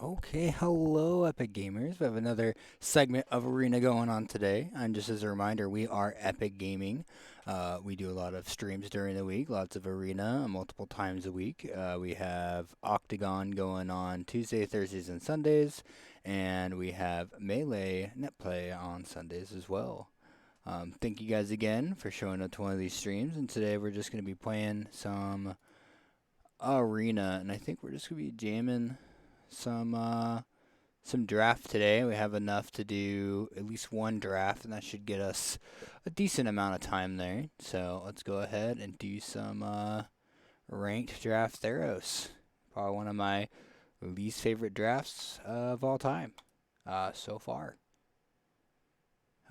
Okay, hello, Epic Gamers. We have another segment of Arena going on today. And just as a reminder, we are Epic Gaming. We do a lot of streams during the week, lots of Arena, multiple times a week. We have Octagon going on Tuesday, Thursdays, and Sundays, and we have Melee Netplay on Sundays as well. Thank you guys again for showing up to one of these streams. And today we're just going to be playing some Arena, and I think we're just going to be jamming some draft today. We have enough to do at least one draft, and that should get us a decent amount of time there. So let's go ahead and do some ranked draft Theros. Probably one of my least favorite drafts of all time so far.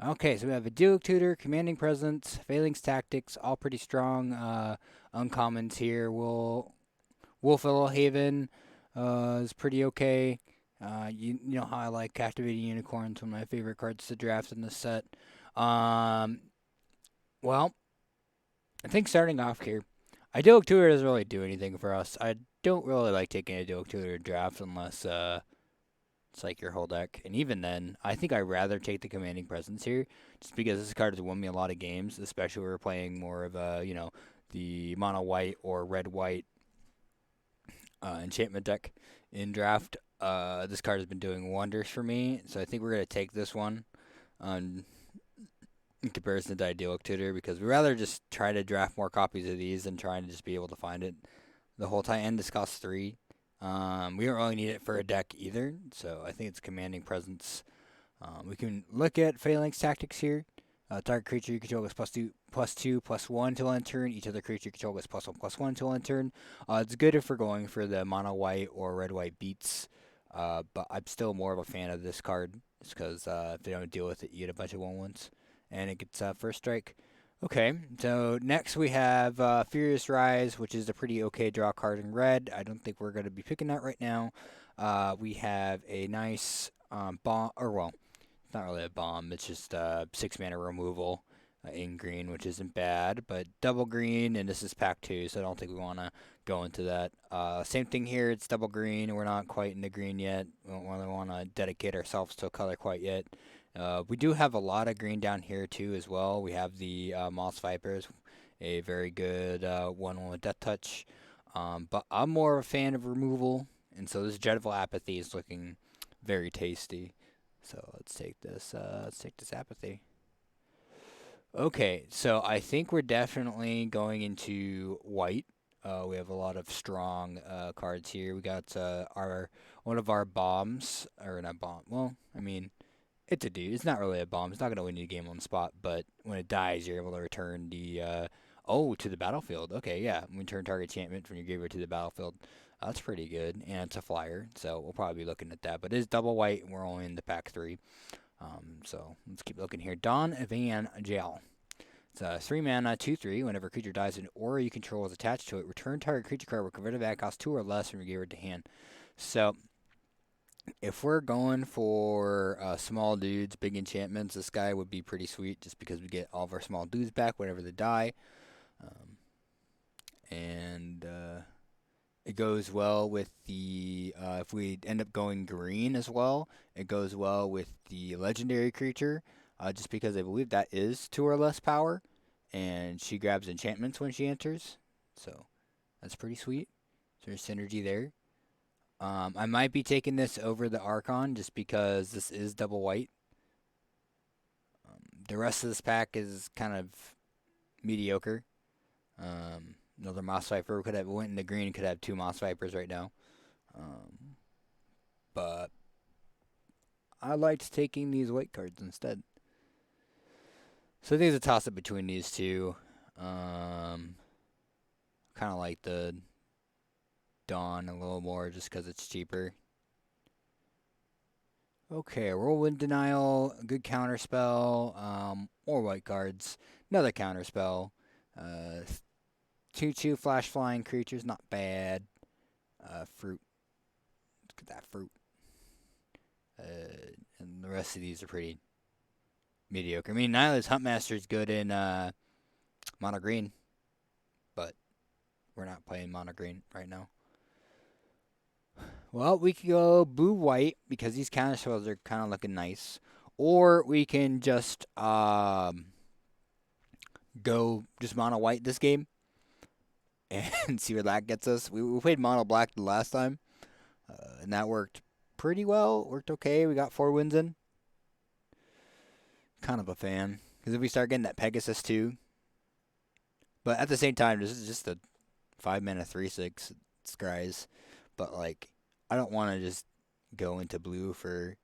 Okay, so we have a Duke Tutor, Commanding Presence, Phalanx Tactics, all pretty strong uncommons here. Wolf Haven is pretty okay. You know how I like Captivating Unicorns, one of my favorite cards to draft in this set. Um, well, I think starting off here, Idyllic Tutor doesn't really do anything for us. I don't really like taking Idyllic Tutor to draft unless it's like your whole deck. And even then, I think I'd rather take the Commanding Presence here, just because this card has won me a lot of games, especially when we're playing more of the mono white or red white enchantment deck in draft. This card has been doing wonders for me, so I think we're going to take this one in comparison to Idyllic Tutor because we'd rather just try to draft more copies of these than trying to just be able to find it the whole time. And this costs 3. We don't really need it for a deck either, so I think it's Commanding Presence. We can look at Phalanx Tactics here. Target creature you control gets +2/+1 till end turn. Each other creature you control gets +1/+1 till end turn. It's good if we're going for the mono white or red white beats, but I'm still more of a fan of this card just because if they don't deal with it, you get a bunch of 1/1s, and it gets first strike. Okay, so next we have Furious Rise, which is a pretty okay draw card in red. I don't think we're going to be picking that right now. We have a nice bomb, or well, it's not really a bomb. It's just 6 mana removal in green, which isn't bad. But double green, and this is pack 2, so I don't think we want to go into that. Same thing here. It's double green. We're not quite in the green yet. We don't really want to dedicate ourselves to a color quite yet. We do have a lot of green down here too as well. We have the Moss Vipers, a very good 1/1 with Death Touch. But I'm more of a fan of removal, and so this Dreadful Apathy is looking very tasty. So let's take this. Let's take this Apathy. Okay, so I think we're definitely going into white. We have a lot of strong cards here. We got our one of our bombs, or not bomb. Well, I mean, it's a dude. It's not really a bomb. It's not gonna win you the game on the spot. But when it dies, you're able to return the to the battlefield. Okay, yeah. Return target enchantment from your graveyard to the battlefield. That's pretty good, and it's a flyer, so we'll probably be looking at that. But it is double white, and we're only in the pack 3. So let's keep looking here. Dawn Evangel. It's a 3 mana, 2/3. Whenever a creature dies, an aura you control is attached to it. Return target creature card with converted value cost 2 or less from your graveyard to hand. So if we're going for small dudes, big enchantments, this guy would be pretty sweet just because we get all of our small dudes back whenever they die. Um, and it goes well with the, if we end up going green as well, it goes well with the legendary creature just because I believe that is 2 or less power. And she grabs enchantments when she enters. So that's pretty sweet. So there's synergy there. I might be taking this over the Archon just because this is double white. The rest of this pack is kind of mediocre. Another Moss Viper could have went into green, could have 2 Moss Vipers right now. But I liked taking these white cards instead. So I think it's a toss up between these two. Kind of like the Dawn a little more just because it's cheaper. Okay, Whirlwind Denial, good counter spell, more white cards, another counter spell. 2/2 flash flying creatures, not bad. Fruit, look at that fruit. And the rest of these are pretty mediocre. I mean, Nyla's Huntmaster is good in mono green, but we're not playing mono green right now. Well, we could go blue-white because these counter spells are kind of looking nice. Or we can just go just mono white this game and see where that gets us. We played mono black the last time, and that worked pretty well. Worked okay. We got 4 wins in. Kind of a fan because if we start getting that Pegasus too, but at the same time, this is just a 5 mana 3/6 scries. But like, I don't want to just go into blue for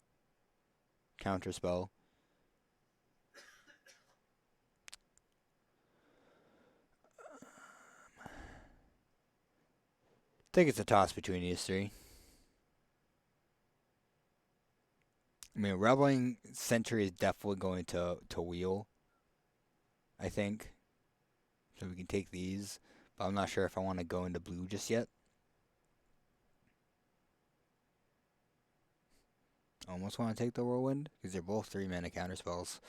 counterspell. I think it's a toss between these three. I mean, Reveling Sentry is definitely going to wheel, I think. So we can take these. But I'm not sure if I want to go into blue just yet. Almost want to take the Whirlwind because they're both 3 mana counterspells.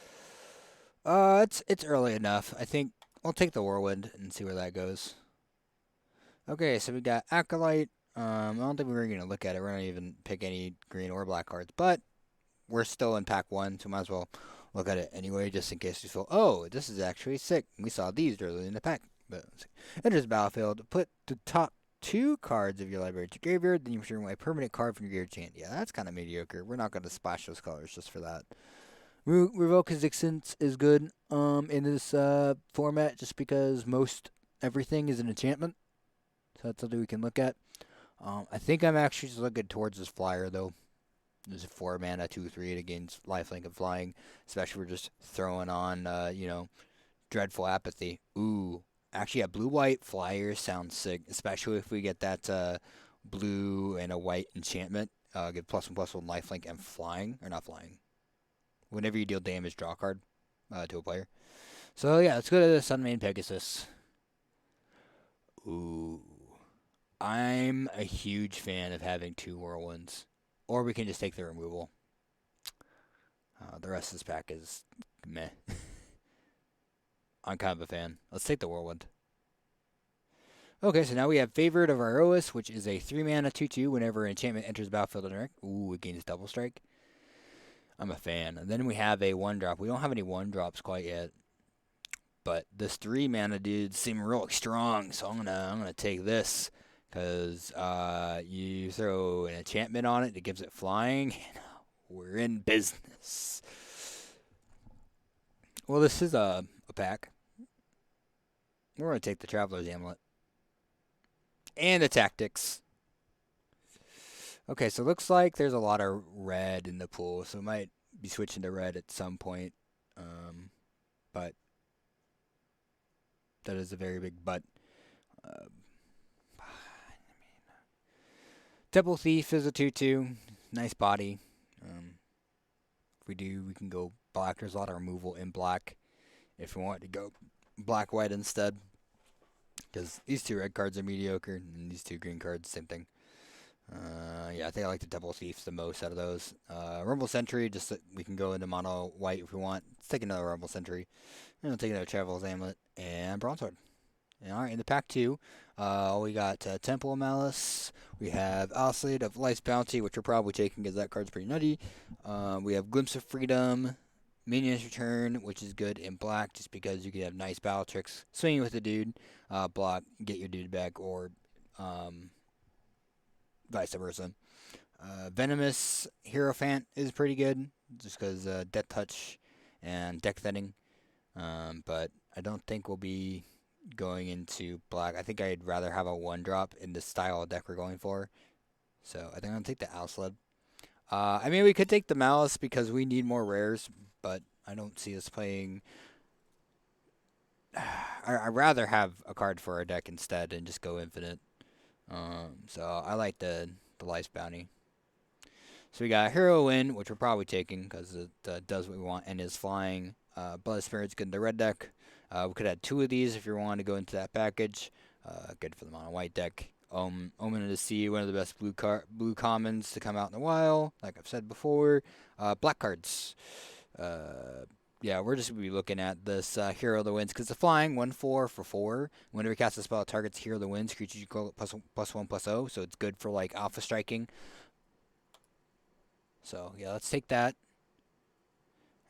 It's early enough. I think we'll take the Whirlwind and see where that goes. Okay, so we got Acolyte. I don't think we were gonna look at it. We're not even pick any green or black cards, but we're still in pack 1, so might as well look at it anyway, just in case we feel, oh, this is actually sick. We saw these early in the pack. But enters the battlefield. Put the top 2 cards of your library to graveyard, then you return a permanent card from your graveyard chain. Yeah, that's kind of mediocre. We're not going to splash those colors just for that. Revoke Existence is good in this format just because most everything is an enchantment. So that's something we can look at. I think I'm actually just looking towards this flyer, though. There's a 4 mana, 2/3 against lifelink and flying, especially if we're just throwing on, Dreadful Apathy. Ooh. Actually, a blue-white flyer sounds sick, especially if we get that blue and a white enchantment. Get +1/+1 lifelink and flying, or not flying. Whenever you deal damage, draw a card to a player. So yeah, let's go to the Sunmane Pegasus. Ooh. I'm a huge fan of having 2 Whirlwinds. Or we can just take the removal. The rest of this pack is meh. I'm kind of a fan. Let's take the Whirlwind. Okay, so now we have Favored of Aerois, which is a 3 mana 2/2 whenever an enchantment enters the battlefield under. Ooh, it gains double strike. I'm a fan. And then we have a 1-drop. We don't have any 1-drops quite yet. But this 3 mana dude seems really strong, so I'm gonna take this. Because you throw an enchantment on it that gives it flying, and we're in business. Well, this is a pack. We're going to take the Traveler's Amulet. And the Tactics. Okay, so it looks like there's a lot of red in the pool, so we might be switching to red at some point. But that is a very big but. Temple Thief is a 2/2. Nice body. If we do, we can go black. There's a lot of removal in black. If we want to go black-white instead. Because these 2 red cards are mediocre, and these 2 green cards, same thing. Yeah, I think I like the Temple Thief the most out of those. Rumble Sentry, just so we can go into mono white if we want. Let's take another Rumble Sentry. And we'll take another Traveler's Amulet and Bronzesword. Alright, in the pack 2, we got Temple of Malice. We have Oscillate of Life's Bounty, which we're probably taking because that card's pretty nutty. We have Glimpse of Freedom, Minions Return, which is good in black just because you can have nice battle tricks. Swinging with the dude, block, get your dude back, or vice versa. Venomous Hierophant is pretty good just because Death Touch and deck thinning. But I don't think we'll be going into black. I think I'd rather have a 1-drop in the style of deck we're going for. So I think I'm going to take the Alsled. I mean, we could take the Malice because we need more rares, but I don't see us playing. I'd rather have a card for our deck instead and just go infinite. So I like the Life's Bounty. So we got Hero Win, which we're probably taking because it does what we want and is flying. Blood Spirit's good in the red deck. We could add 2 of these if you wanted to go into that package. Good for the mono white deck. Omen of the Sea, one of the best blue commons to come out in a while. Like I've said before. Black cards. Yeah, we're just going to be looking at this Hero of the Winds because the flying 1/4 for 4. Whenever you cast a spell, it targets Hero of the Winds, creatures you control +1/+0, so it's good for like alpha striking. So yeah, let's take that.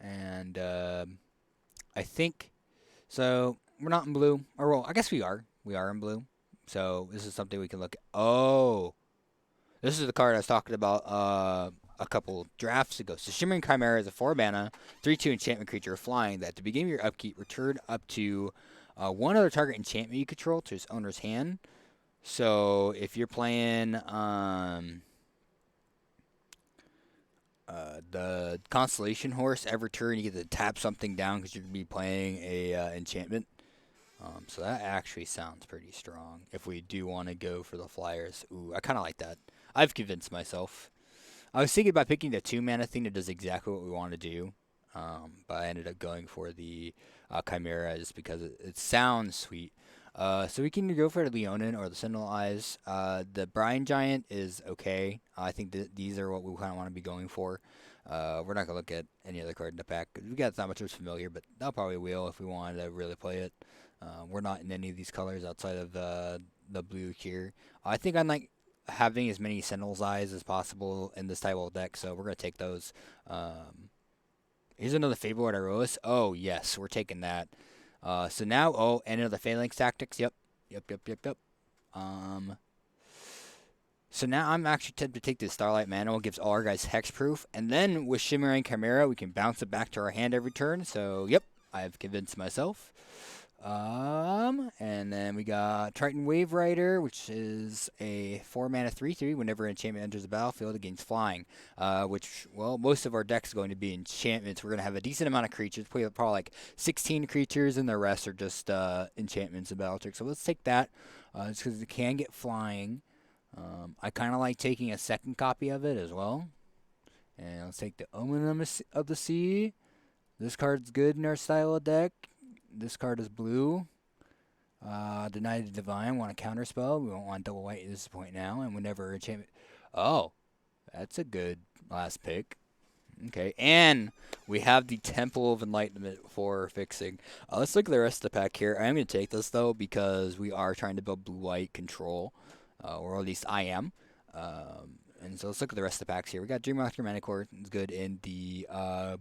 And I think so. We're not in blue, or well, I guess we are. We are in blue. So this is something we can look at. Oh, this is the card I was talking about a couple drafts ago. So Shimmering Chimera is a 4 mana, 3/2 enchantment creature flying that at the beginning of your upkeep, return up to one other target enchantment you control to its owner's hand. So if you're playing the Constellation Horse, every turn you get to tap something down because you're going to be playing a enchantment. So that actually sounds pretty strong. If we do want to go for the flyers, ooh, I kind of like that. I've convinced myself. I was thinking about picking the 2 mana thing that does exactly what we want to do, but I ended up going for the Chimera just because it sounds sweet. So we can either go for the Leonin or the Sentinel Eyes. The Brine Giant is okay. I think that these are what we kind of want to be going for. We're not gonna look at any other card in the pack. We got not much that's familiar, but that probably will if we wanted to really play it. We're not in any of these colors outside of the blue here. I think I like having as many Sentinel's Eyes as possible in this type of deck, so we're gonna take those. Here's another Fablewood Iroas. Oh yes, we're taking that. So now, oh, and another Phalanx Tactics. Yep. Um, so now I'm actually tempted to take this Starlight Manual. It gives all our guys hexproof. And then with Shimmering Chimera, we can bounce it back to our hand every turn. So, yep, I've convinced myself. And then we got Triton Wave Rider, which is a 4 mana 3/3. Whenever an enchantment enters the battlefield, it gains flying. Which, well, most of our deck is going to be enchantments. We're going to have a decent amount of creatures, probably like 16 creatures, and the rest are just enchantments and battle tricks. So let's take that, just because it can get flying. I kind of like taking a second copy of it as well. And let's take the Omen of the Sea. This card's good in our style of deck. This card is blue. Deny the Divine. Want a counterspell. We don't want double white at this point now. And whenever enchantment. Oh, that's a good last pick. Okay, and we have the Temple of Enlightenment for fixing. Let's look at the rest of the pack here. I am going to take this, though, because we are trying to build blue-white control. Or at least I am. And so let's look at the rest of the packs here. We got Dreamwalker Manticore. It's good in the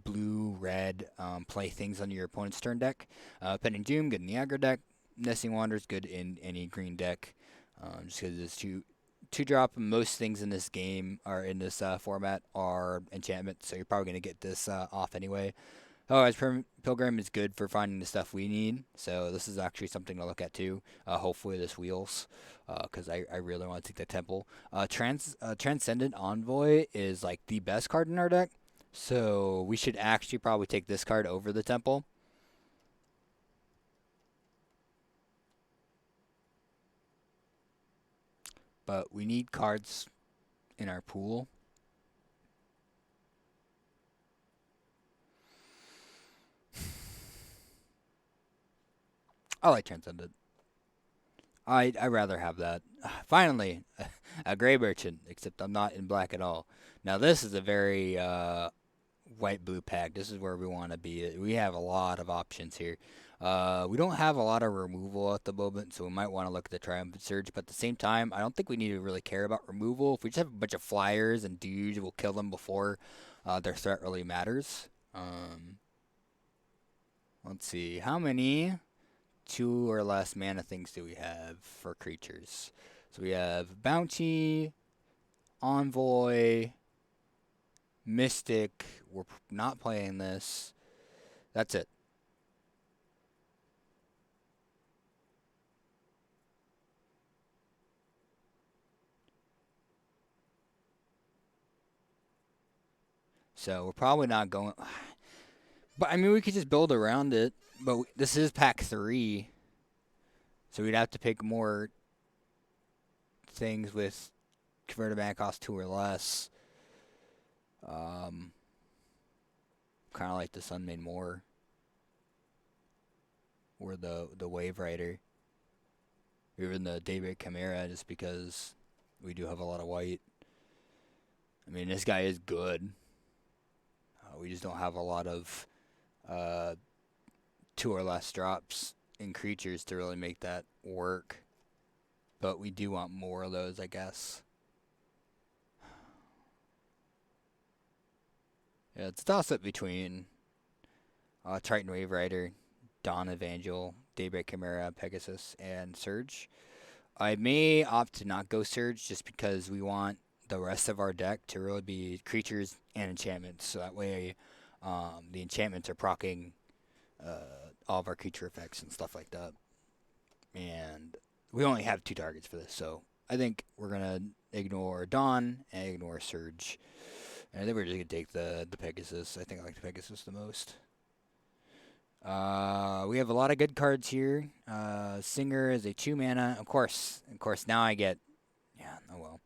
blue-red play things on your opponent's turn deck. Pending Doom, good in the aggro deck. Nesting Wanderers, good in any green deck. Just because it's two drop. Most things in this game or in this format are enchantments, so you're probably going to get this off anyway. Otherwise, Pilgrim is good for finding the stuff we need, so this is actually something to look at too. Hopefully this wheels, because I really want to take the Temple. Transcendent Envoy is like the best card in our deck, so we should actually probably take this card over the Temple. But we need cards in our pool. I like Transcendent. I'd rather have that. Finally, a Gray Merchant, except I'm not in black at all. Now this is a very white-blue pack. This is where we want to be. We have a lot of options here. We don't have a lot of removal at the moment, so we might want to look at the Triumphant Surge. But at the same time, I don't think we need to really care about removal. If we just have a bunch of flyers and dudes, we'll kill them before their threat really matters. Let's see. How many 2 or less mana things do we have for creatures? So we have Bounty, Envoy, Mystic. We're not playing this. That's it. So we're probably not going. But I mean, we could just build around it. But this is pack 3, so we'd have to pick more things with converted mana cost 2 or less. Kind of like the Sunmade Moor or the Wave Rider, or even the Daybreak Chimera, just because we do have a lot of white. I mean, this guy is good. We just don't have a lot of uh, 2 or less drops in creatures to really make that work. But we do want more of those, I guess. Yeah, it's a toss-up between Triton Wave Rider, Dawn Evangel, Daybreak Chimera, Pegasus, and Surge. I may opt to not go Surge just because we want the rest of our deck to really be creatures and enchantments. So that way the enchantments are proccing all of our creature effects and stuff like that. And we only have 2 targets for this, so I think we're going to ignore Dawn and ignore Surge. And I think we're just going to take the Pegasus. I think I like the Pegasus the most. We have a lot of good cards here. Singer is a 2 mana. Of course, now I get... Yeah, oh well.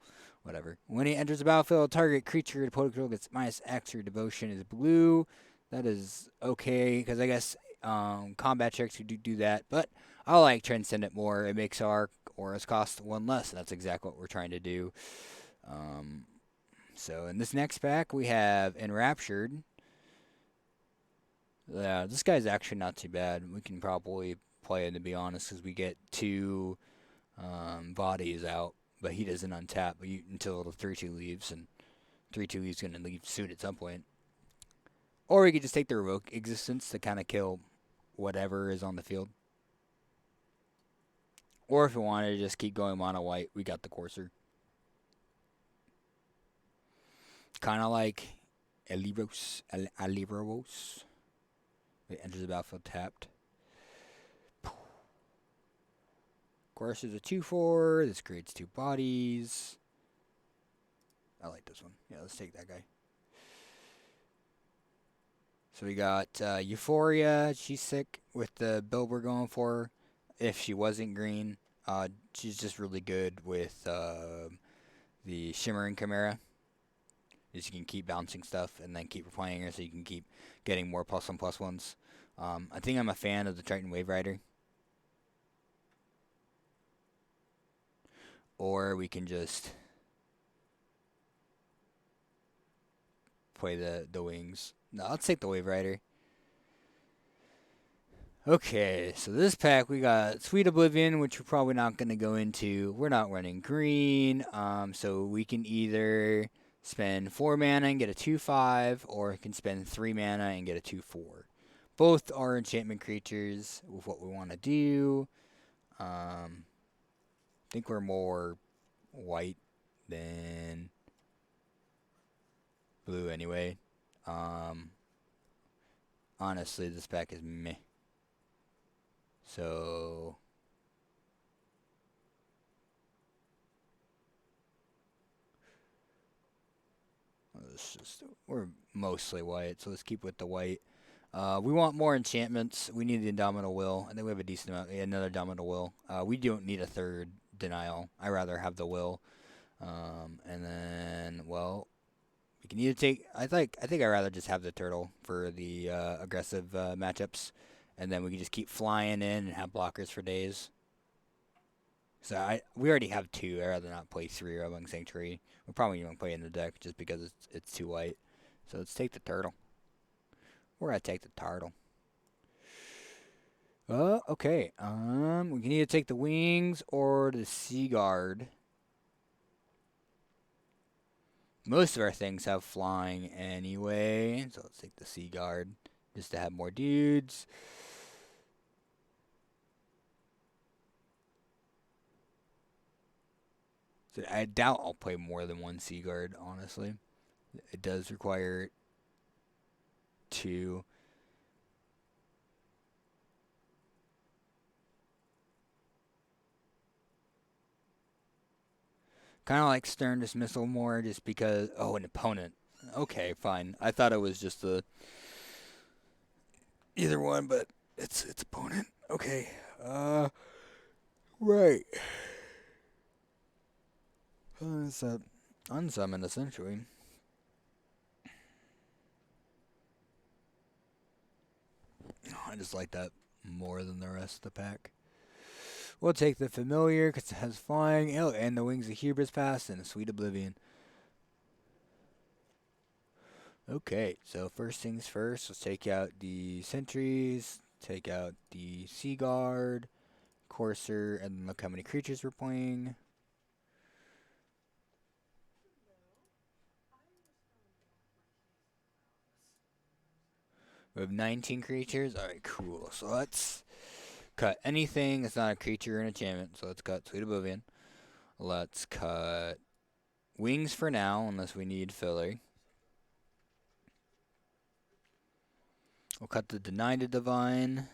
Whatever. When he enters the battlefield, target creature to opponent control gets -X or devotion is blue. That is okay, because I guess combat checks we do that. But I like Transcendent more. It makes our auras cost 1 less. And that's exactly what we're trying to do. So in this next pack, we have Enraptured. Yeah, this guy's actually not too bad. We can probably play it, to be honest, because we get 2 bodies out, but he doesn't untap until the 3/2 leaves, and 3/2 leaves going to leave soon at some point. Or we could just take the Revoke Existence to kind of kill whatever is on the field. Or if we wanted to just keep going mono white, we got the Courser. Kind of like Alibros. It enters the battlefield tapped. Course is a 2/4. This creates 2 bodies. I like this one. Yeah, let's take that guy. So we got Euphoria. She's sick with the build we're going for. If she wasn't green, she's just really good with the Shimmering Chimera. Is you can keep bouncing stuff and then keep replaying her so you can keep getting more +1/+1s. I think I'm a fan of the Triton Wave Rider. Or we can just play the wings. No, let's take the Wave Rider. Okay, so this pack we got Sweet Oblivion, which we're probably not going to go into. We're not running green, so we can either spend 4 mana and get a 2/5, or we can spend 3 mana and get a 2/4. Both are enchantment creatures with what we want to do. I think we're more white than blue anyway. Honestly, this pack is meh. So we're mostly white, so let's keep with the white. We want more enchantments. We need the Indomitable Will. I think we have a decent amount. Another Indomitable Will. We don't need a 3rd Denial. I rather have the Will. And then, well, we can either take... I think I'd rather just have the Turtle for the aggressive matchups. And then we can just keep flying in and have blockers for days. So we already have 2. I'd rather not play 3 Ravaging Sanctuary. We're probably going to play in the deck just because it's too white. So let's take the Turtle. We're going to take the Turtle. Okay. We can either take the Wings or the Seaguard. Most of our things have flying anyway. So let's take the Seaguard just to have more dudes. So I doubt I'll play more than 1 Seaguard, honestly. It does require 2. Kind of like Stern Dismissal more just because... Oh, an opponent. Okay, fine. I thought it was just either one, but it's opponent. Okay. Right. It's unsummon, essentially. I just like that more than the rest of the pack. We'll take the Familiar because it has flying. Oh, and the Wings of Hubris Pass and a Sweet Oblivion. Okay, so first things first, let's take out the sentries, take out the Sea Guard, Courser, and look how many creatures we're playing. We have 19 creatures. Alright, cool. So let's cut anything that's not a creature or an enchantment. So let's cut Sweet Oblivion. Let's cut Wings for now, unless we need filler. We'll cut the Deny to Divine.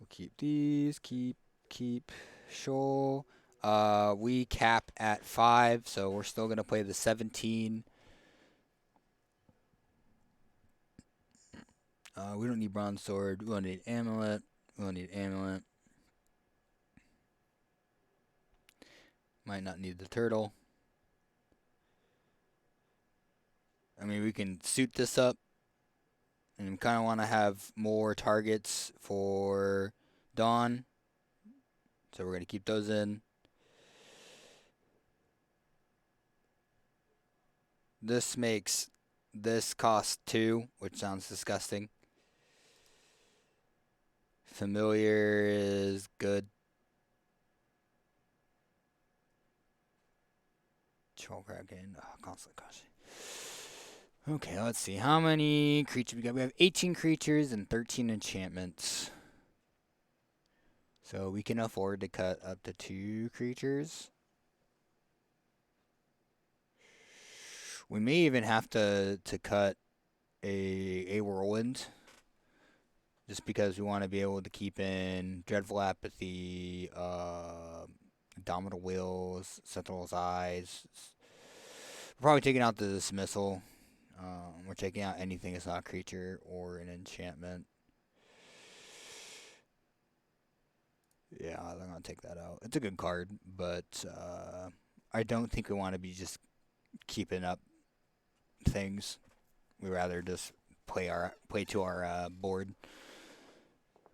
We'll keep these. Keep. Shoal. We cap at 5, so we're still going to play the 17. We don't need Bronze Sword. We don't need Amulet. We don't need Amulet. Might not need the Turtle. I mean, we can suit this up. And we kind of want to have more targets for Dawn. So we're going to keep those in. This makes this cost 2, which sounds disgusting. Familiar is good. Troll Crab Gain. Constantly costing. Okay, let's see. How many creatures we got? We have 18 creatures and 13 enchantments. So we can afford to cut up to 2 creatures. We may even have to cut a whirlwind. Just because we want to be able to keep in Dreadful Apathy, Indomitable Wills, Sentinel's Eyes. We're probably taking out the Dismissal. We're taking out anything that's not a creature or an enchantment. Yeah, I'm going to take that out. It's a good card, but I don't think we want to be just keeping up things. We'd rather just play to our board.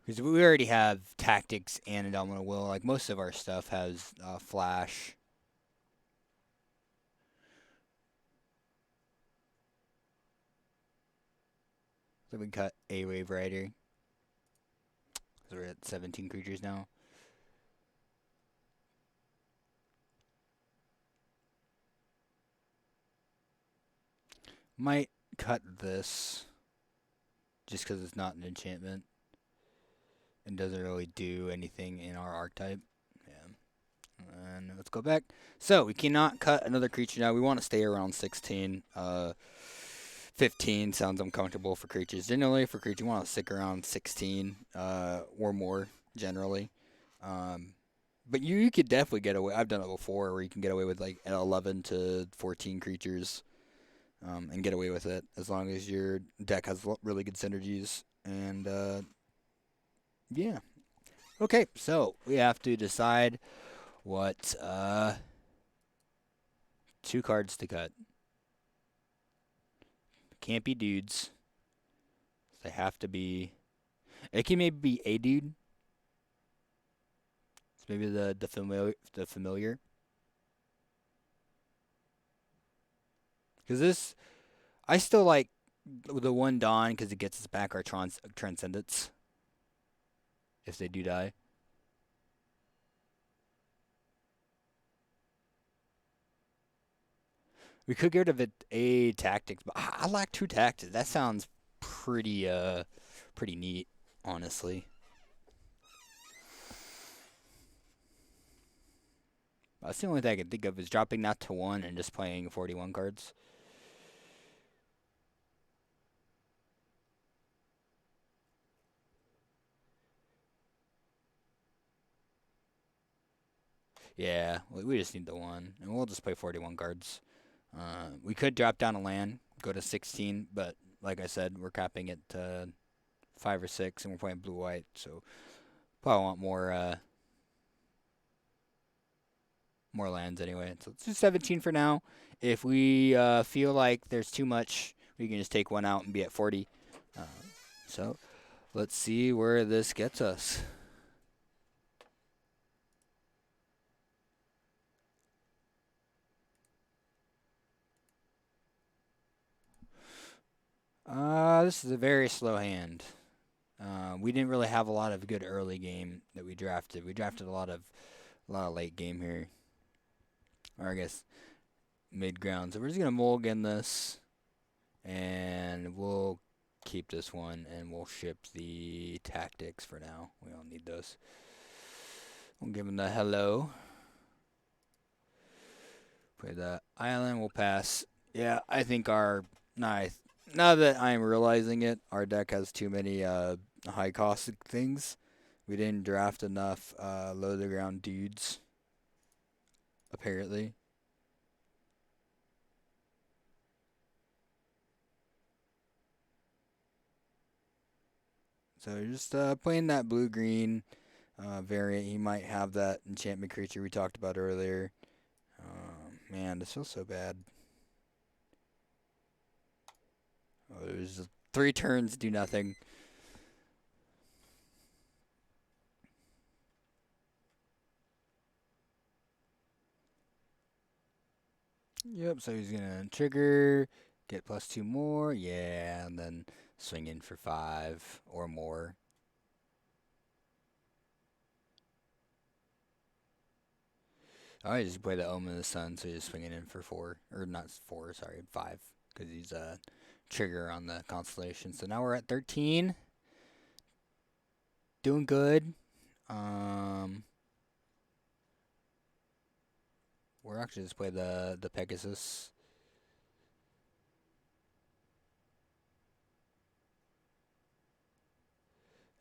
Because we already have Tactics and Indomitable Will. Like, most of our stuff has Flash. So we can cut a Wave Rider. So we're at 17 creatures now. Might cut this. Just because it's not an enchantment. And doesn't really do anything in our archetype. Yeah. And let's go back. So, we cannot cut another creature now. We want to stay around 16. 15 sounds uncomfortable for creatures. Generally, for creatures, you want to stick around 16 or more, generally. But you could definitely get away. I've done it before where you can get away with like 11 to 14 creatures and get away with it as long as your deck has really good synergies. And yeah. Okay, so we have to decide what 2 cards to cut. Can't be dudes. They have to be. It can maybe be a dude. It's maybe the familiar. Because this, I still like the one Dawn because it gets us back our Transcendence. If they do die. We could get rid of it a Tactics, but I like 2 Tactics. That sounds pretty neat, honestly. That's the only thing I can think of is dropping that to 1 and just playing 41 cards. Yeah, we just need the 1, and we'll just play 41 cards. We could drop down a land, go to 16, but like I said, we're capping it to 5 or 6, and we're playing blue-white, so probably want more lands anyway. So let's do 17 for now. If we feel like there's too much, we can just take 1 out and be at 40. So let's see where this gets us. this is a very slow hand. We didn't really have a lot of good early game that we drafted. We drafted a lot of late game here, or I guess mid ground. So we're just gonna mulligan this, and we'll keep this one, and we'll ship the tactics for now. We don't need those. We'll give him the hello. Play the island. We'll pass. Yeah, I think our now that I'm realizing it, our deck has too many high cost things. We didn't draft enough low to the ground dudes. Apparently. So you're just playing that blue green variant. He might have that enchantment creature we talked about earlier. Man, this feels so bad. Oh, there's 3 turns, do nothing. Yep, so he's gonna trigger, get +2 more, yeah, and then swing in for 5 or more. Oh, he just play the Omen of the Sun, so he's swinging in for 4, or not 4, sorry, 5, because he's a trigger on the constellation. So now we're at 13. Doing good. We're actually just play the Pegasus.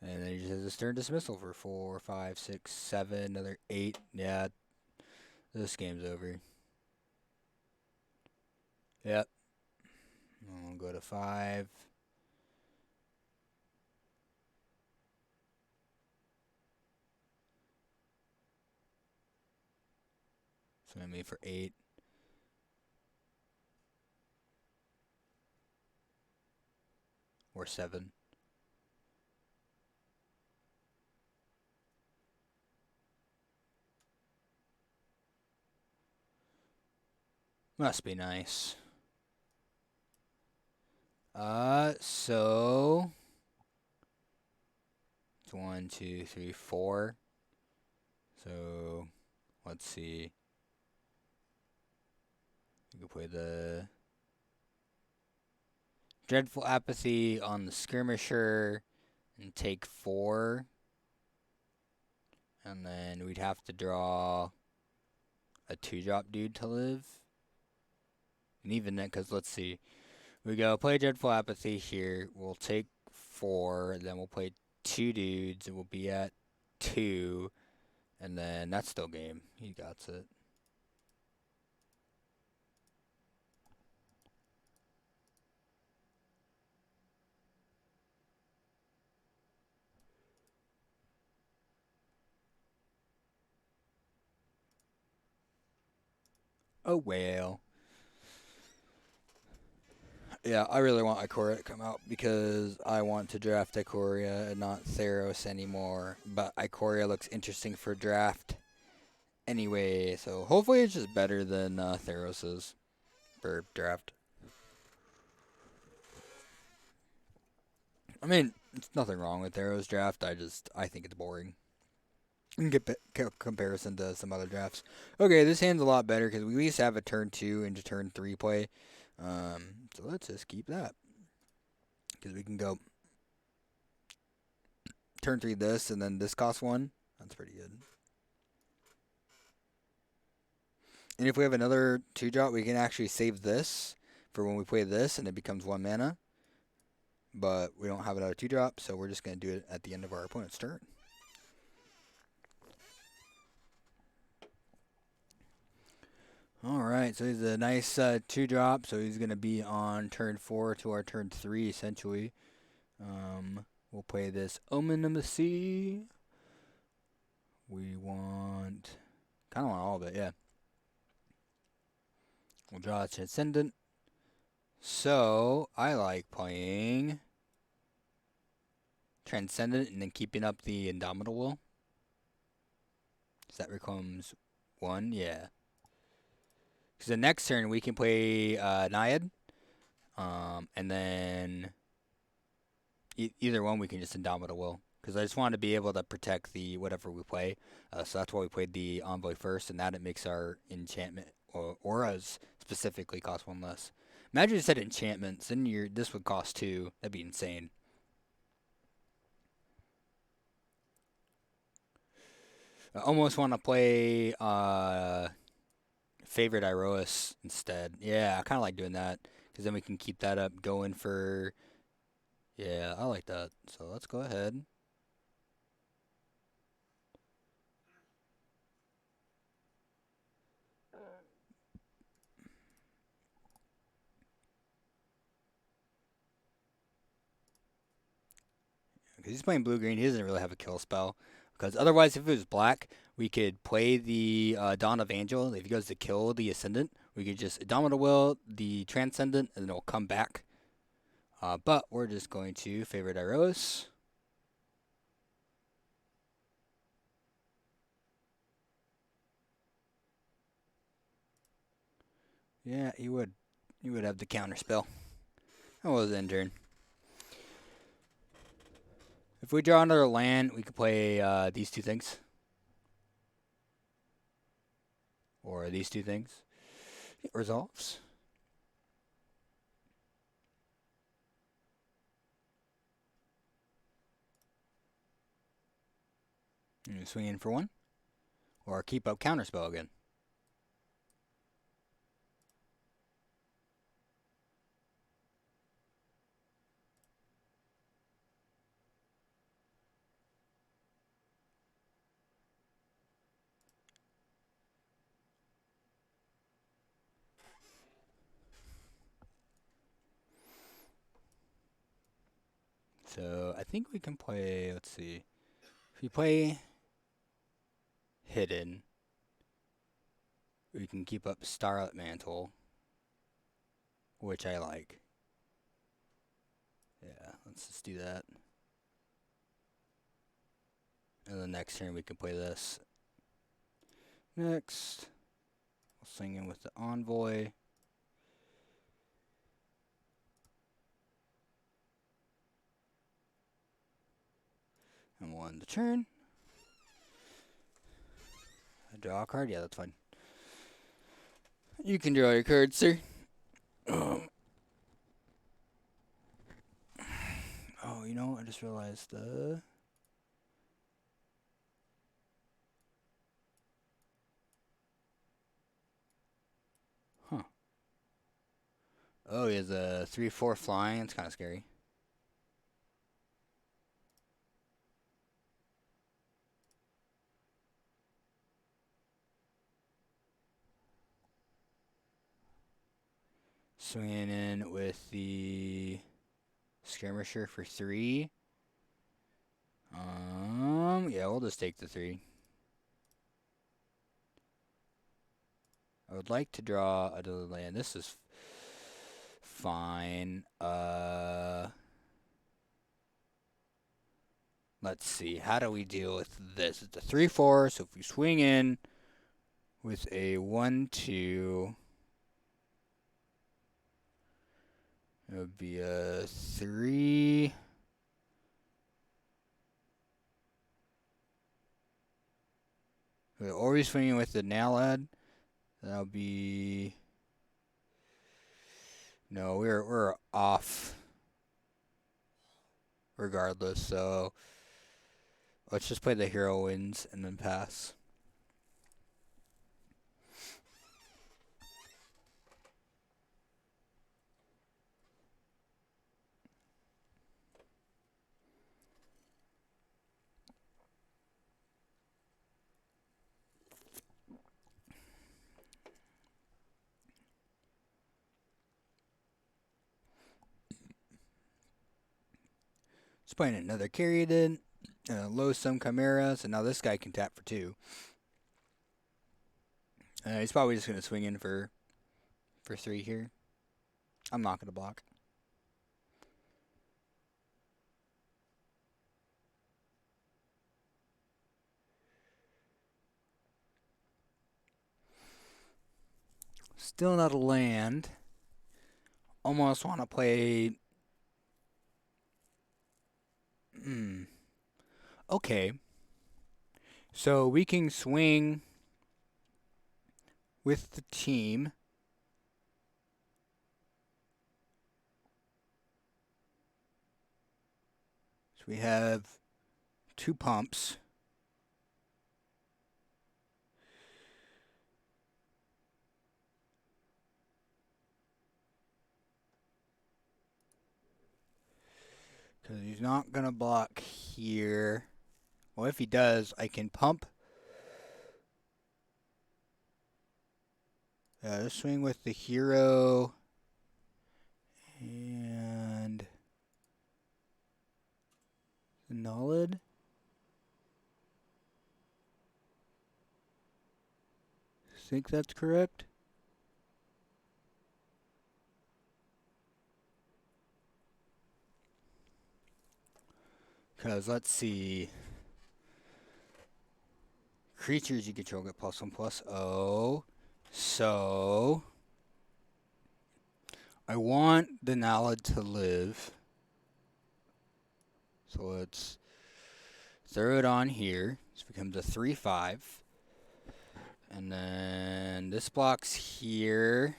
And then he just has a stern dismissal for 4, 5, 6, 7, another 8. Yeah, this game's over. Yep. I'll go to 5. So I made for 8. Or 7. Must be nice. So it's 1, 2, 3, 4. So let's see. You can play the Dreadful Apathy on the Skirmisher and take 4. And then we'd have to draw a 2-drop dude to live. And even then, because let's see. We go play Dreadful Apathy here. We'll take 4. Then we'll play 2 dudes. And we'll be at 2. And then that's still game. He got it. Oh, well. Yeah, I really want Ikoria to come out because I want to draft Ikoria and not Theros anymore. But Ikoria looks interesting for draft anyway, so hopefully it's just better than Theros' for draft. I mean, it's nothing wrong with Theros draft. I think it's boring. You can get comparison to some other drafts. Okay, this hand's a lot better because we at least have a turn 2 into turn 3 play. So let's just keep that. Because we can go turn 3 this, and then this costs 1. That's pretty good. And if we have another 2-drop, we can actually save this for when we play this, and it becomes 1 mana. But we don't have another 2-drop, so we're just going to do it at the end of our opponent's turn. Alright, so he's a nice 2-drop, so he's going to be on turn 4 to our turn 3, essentially. We'll play this Omen of the Sea. We want... kind of want all of it, yeah. We'll draw a Transcendent. So, I like playing Transcendent and then keeping up the Indomitable. So that becomes 1, yeah. Because the next turn we can play Naiad. And then either one we can just Indomitable Will. Because I just want to be able to protect the whatever we play. So that's why we played the Envoy first, and that it makes our enchantment or auras specifically cost one less. Imagine you said enchantments, then this would cost two. That'd be insane. I almost want to play favorite Iroas instead. Yeah, I kind of like doing that because then we can keep that up going for. Yeah, I like that. So let's go ahead. Because he's playing blue green, he doesn't really have a kill spell. Because otherwise, if it was black, we could play the Dawn of Angel. If he goes to kill the Ascendant, we could just Indomitable Will the Transcendent, and then it'll come back. But we're just going to favorite Iroas. Yeah, he would. He would have the counter spell. That was end turn. If we draw another land, we could play these two things. Or these two things. It resolves. And swing in for one. Or keep up counterspell again. So I think we can play, let's see. If we play Hidden, we can keep up Starlit Mantle, which I like. Yeah, let's just do that. And then next turn we can play this. Next, we'll swing in with the Envoy. And we'll end the turn. Draw a card? Yeah, that's fine. You can draw your card, sir. Oh, you know, I just realized Huh. Oh, he has a 3/4 flying. It's kind of scary. Swinging in with the Skirmisher for 3. Yeah, we'll just take the 3. I would like to draw another land. This is fine. Let's see. How do we deal with this? It's a 3/4, so if we swing in with a 1/2, it would be a 3. We're always swinging with the Nalad. That'll be. No, we're off regardless, so let's just play the hero wins and then pass. Just playing another Caryatid, low sum Chimera, so now this guy can tap for 2. He's probably just gonna swing in for 3 here. I'm not gonna block. Still not a land. Almost want to play Okay. So we can swing with the team. So we have 2 pumps. Because he's not going to block here. Well, if he does, I can pump. Let's swing with the hero. And the Nullid. Think that's correct? Because let's see. Creatures you control get +1/+0. So I want the Nallid to live. So let's throw it on here. This becomes a 3/5. And then this blocks here.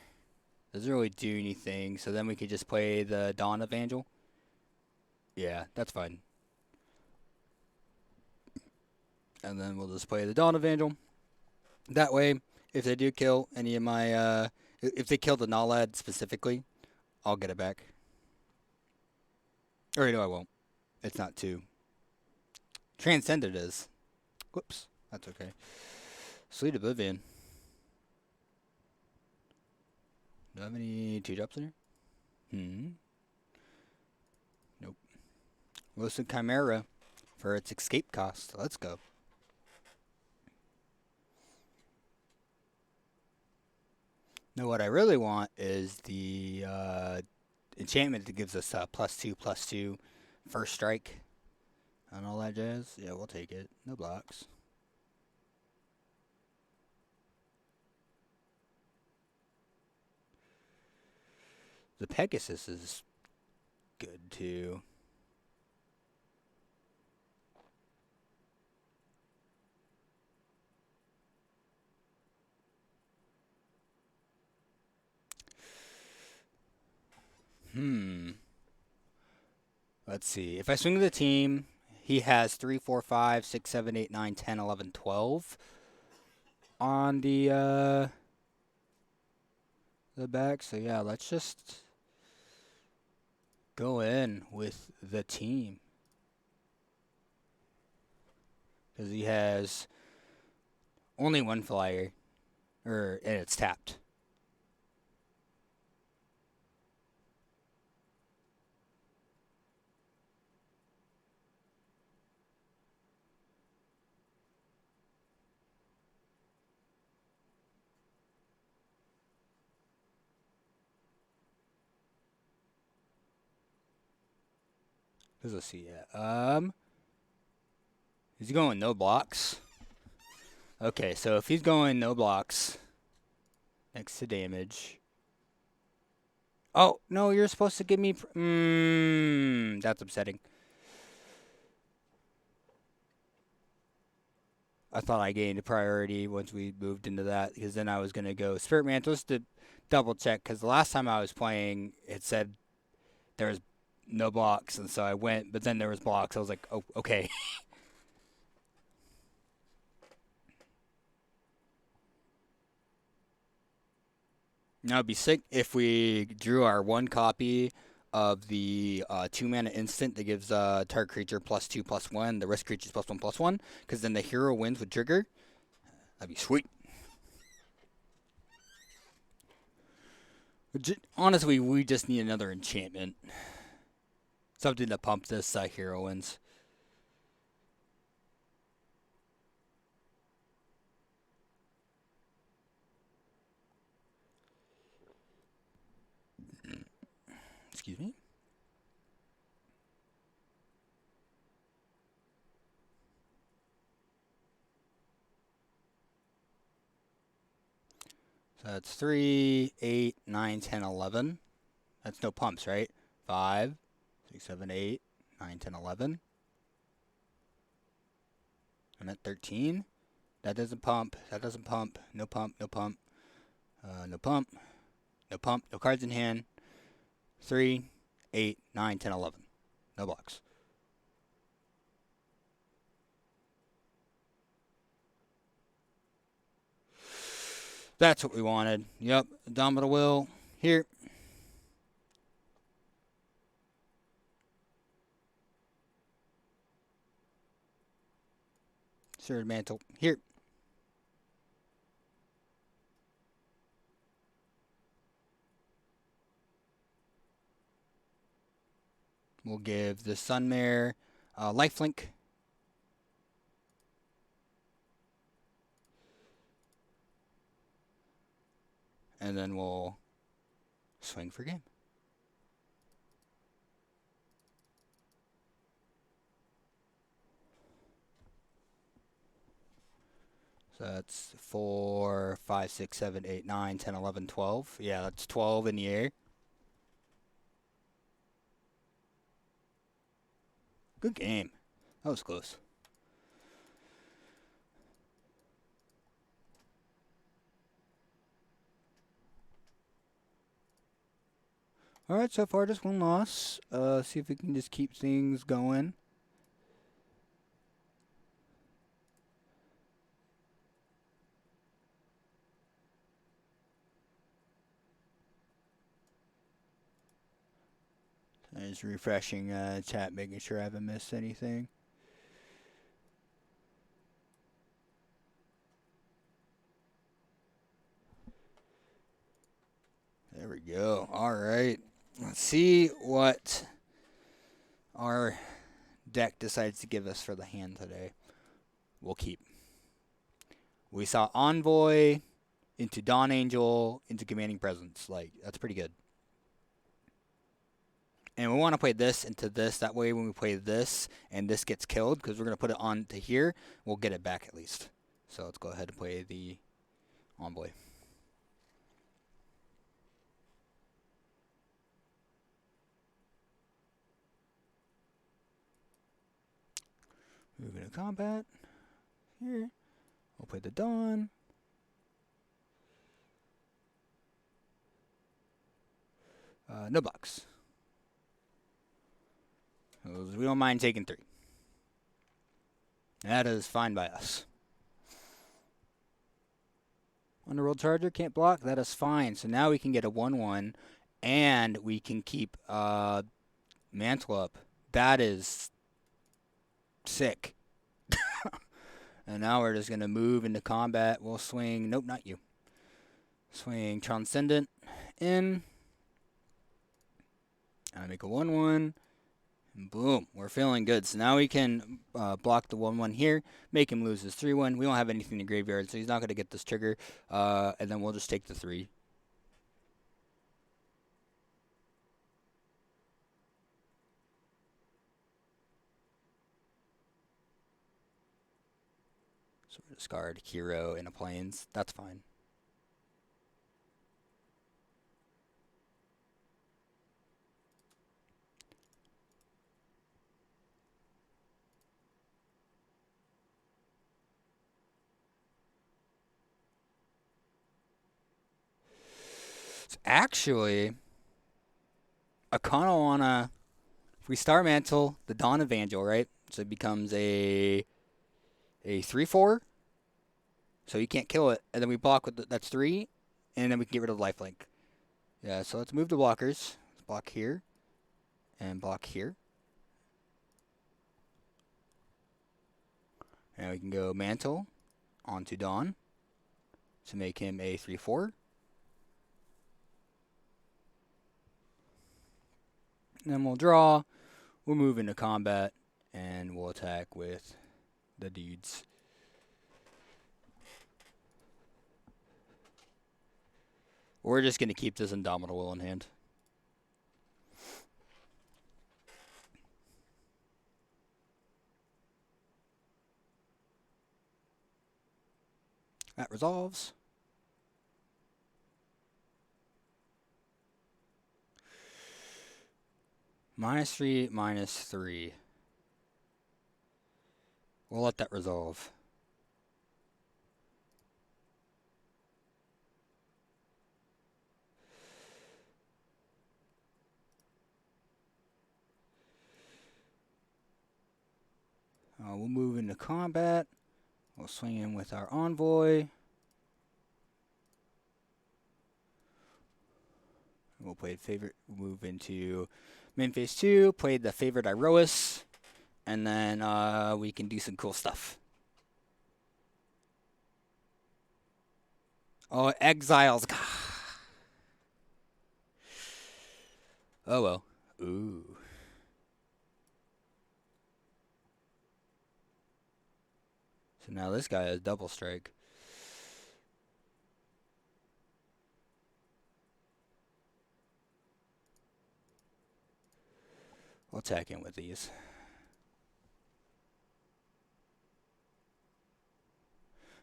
Doesn't really do anything. So then we could just play the Dawn Evangel. Yeah, that's fine. And then we'll just play the Dawn Evangel. That way, if they do kill any of my, if they kill the Nallad specifically, I'll get it back. Or no, I won't. It's not 2. Transcended is. Whoops, that's okay. Sleet Oblivion. Do I have any 2-drops in here? Nope. Wilson Chimera for its escape cost. Let's go. Now, what I really want is the enchantment that gives us +2/+2 first strike and all that jazz. Yeah, we'll take it. No blocks. The Pegasus is good too. Let's see. If I swing the team, he has 3, 4, 5, 6, 7, 8, 9, 10, 11, 12 on the back. So yeah, let's just go in with the team. Because he has only 1 flyer. And it's tapped. Let's see. Is he going no blocks? Okay, so if he's going no blocks, next to damage. Oh, no, you're supposed to give me... that's upsetting. I thought I gained a priority once we moved into that, because then I was going to go Spirit Mantles to double check, because the last time I was playing, it said there was no blocks, and so I went, but then there was blocks. I was like, oh, okay. Now it'd be sick if we drew our 1 copy of the 2-mana instant that gives target creature +2/+1, the rest creatures +1/+1, because then the hero wins with trigger. That'd be sweet. Honestly, we just need another enchantment. Something to pump this hero wins. Excuse me. So that's 3, 8, 9, 10, 11. That's no pumps, right? 5, 6, 7, 8, 9, 10, 11. I'm at 13. That doesn't pump. That doesn't pump. No pump. No pump. No pump. No pump. No cards in hand. 3, 8, 9, 10, 11. No blocks. That's what we wanted. Yep. Indomitable Will. Here. Sword Mantle. Here. We'll give the Sunmare lifelink. And then we'll swing for game. So that's 4, 5, 6, 7, 8, 9, 10, 11, 12. Yeah, that's 12 in the air. Good game. That was close. All right, so far just one loss. See if we can just keep things going. Just refreshing chat, making sure I haven't missed anything. There we go. All right. Let's see what our deck decides to give us for the hand today. We'll keep. We saw Envoy into Dawn Angel into Commanding Presence. Like, that's pretty good. And we want to play this into this. That way when we play this and this gets killed, because we're going to put it on to here, we'll get it back at least. So let's go ahead and play the Envoy. Moving to combat. Here. We'll play the Dawn. No blocks. We don't mind taking 3. That is fine by us. Underworld Charger can't block. That is fine. So now we can get a 1/1, and we can keep Mantle up. That is sick. And now we're just gonna move into combat. We'll swing. Nope, not you. Swing Transcendent in. And I make a 1/1. And boom, we're feeling good. So now we can block the 1/1 here, make him lose his 3/1. We don't have anything in the graveyard, so he's not going to get this trigger. And then we'll just take the 3. So we're discard Hero in a Plains. That's fine. Actually, I kind of want to, if we Star Mantle the Dawn Evangel, right? So it becomes a 3/4. So you can't kill it. And then we block with that's 3. And then we can get rid of lifelink. Yeah, so let's move the blockers. Let's block here. And block here. And we can go Mantle onto Dawn to make him a 3/4. And then we'll draw. We'll move into combat. And we'll attack with the dudes. We're just going to keep this Indomitable Will in hand. That resolves. -3, -3. We'll let that resolve. We'll move into combat. We'll swing in with our envoy. We'll play favorite. Move into main phase 2. Play the favorite Iroas, and then we can do some cool stuff. Oh, exiles. Oh well. Ooh. So now this guy has double strike. We'll attack in with these.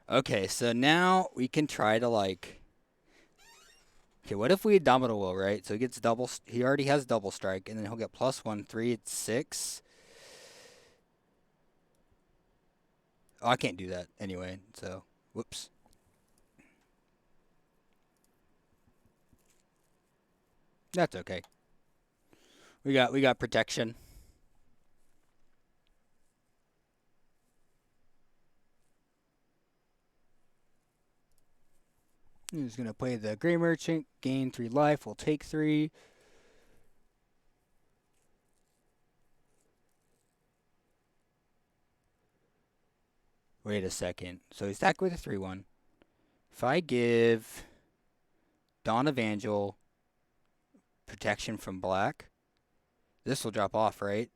Okay, so now we can try to like. Okay, what if we Dominal Will, right? So he gets double. He already has double strike, and then he'll get +1, 3, it's 6. Oh, I can't do that anyway. So, whoops. That's okay. We got protection. He's gonna play the Grey Merchant, gain 3 life. We'll take 3. Wait a second. So he's stacked with a 3/1. If I give Dawn Evangel protection from black, this will drop off, right?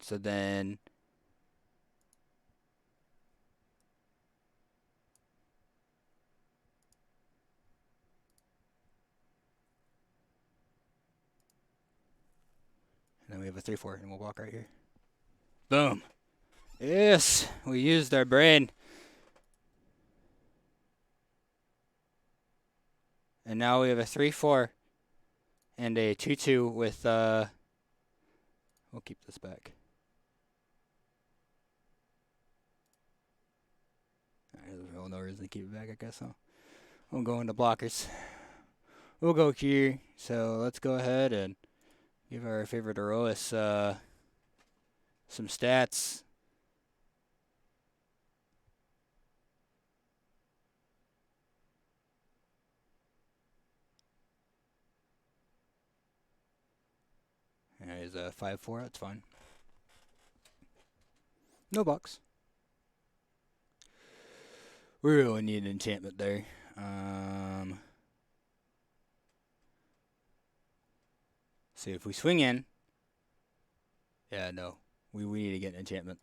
So then and then we have a 3/4, and we'll walk right here. Boom. Yes, we used our brain. And now we have a 3/4 and a 2/2 with we'll keep this back. There's really no reason to keep it back, I guess. So we'll go into blockers. We'll go here. So let's go ahead and give our favorite Aroas some stats. Yeah, he's a 5/4. That's fine. No box. We really need an enchantment there. See if we swing in. Yeah, no. We need to get an enchantment.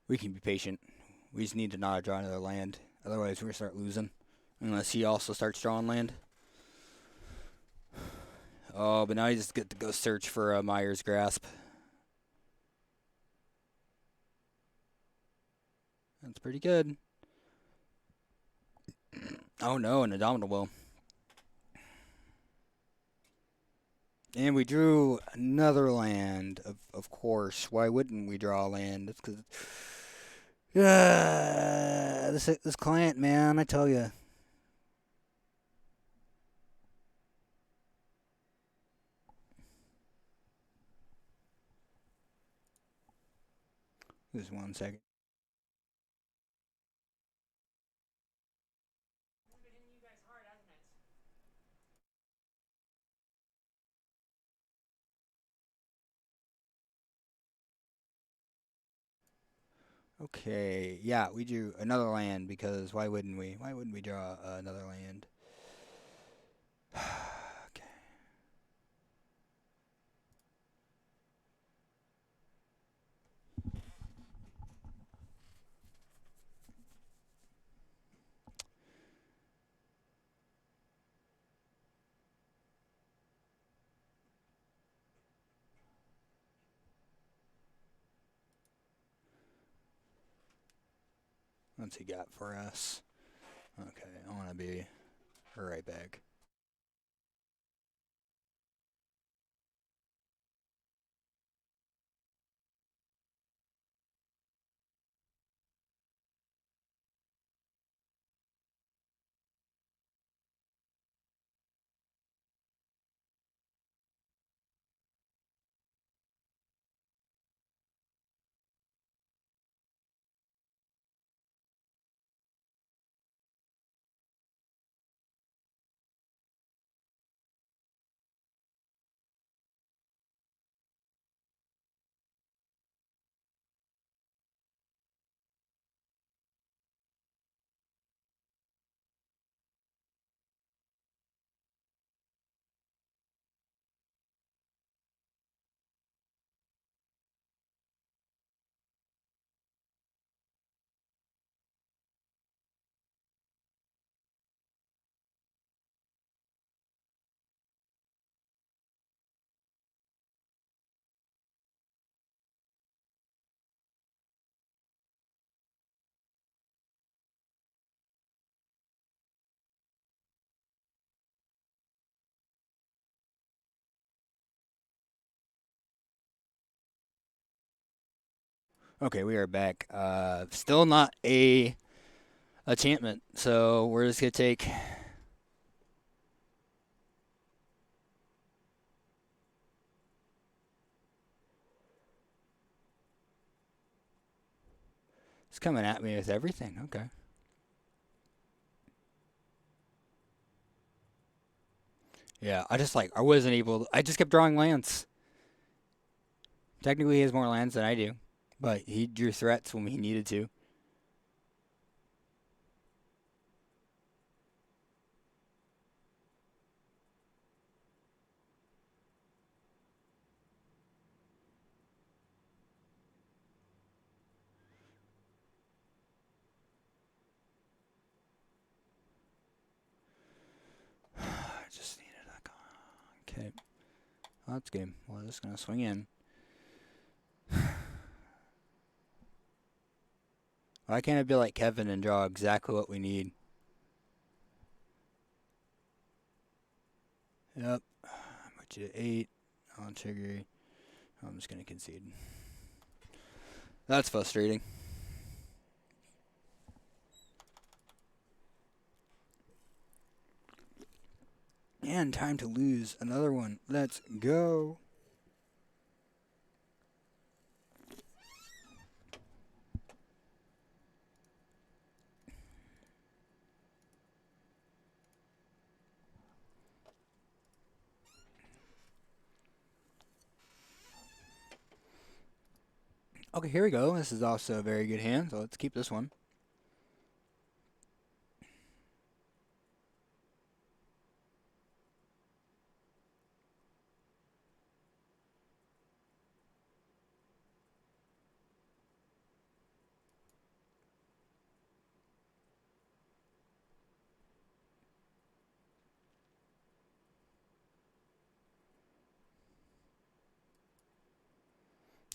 We can be patient. We just need to not draw another land. Otherwise, we're going to start losing. Unless he also starts drawing land. Oh, but now you just get to go search for Myers Grasp. That's pretty good. Oh no, an Indomitable. And we drew another land, of course. Why wouldn't we draw a land? It's because this client, man, I tell you. Just 1 second. Okay, yeah, we drew another land because why wouldn't we? Why wouldn't we draw another land? Okay. What's he got for us? Okay, I want to be right back. Okay, we are back. Still not a enchantment, so we're just gonna take. It's coming at me with everything. Okay. Yeah, I wasn't able. I just kept drawing lands. Technically, he has more lands than I do, but he drew threats when he needed to. I just needed a. Okay. Well, that's good. We're just gonna swing in. Why can't I be like Kevin and draw exactly what we need? Yep. I'm at you 8 on trigger. I'm just gonna concede. That's frustrating. And time to lose another one. Let's go. Okay, here we go. This is also a very good hand, so let's keep this one.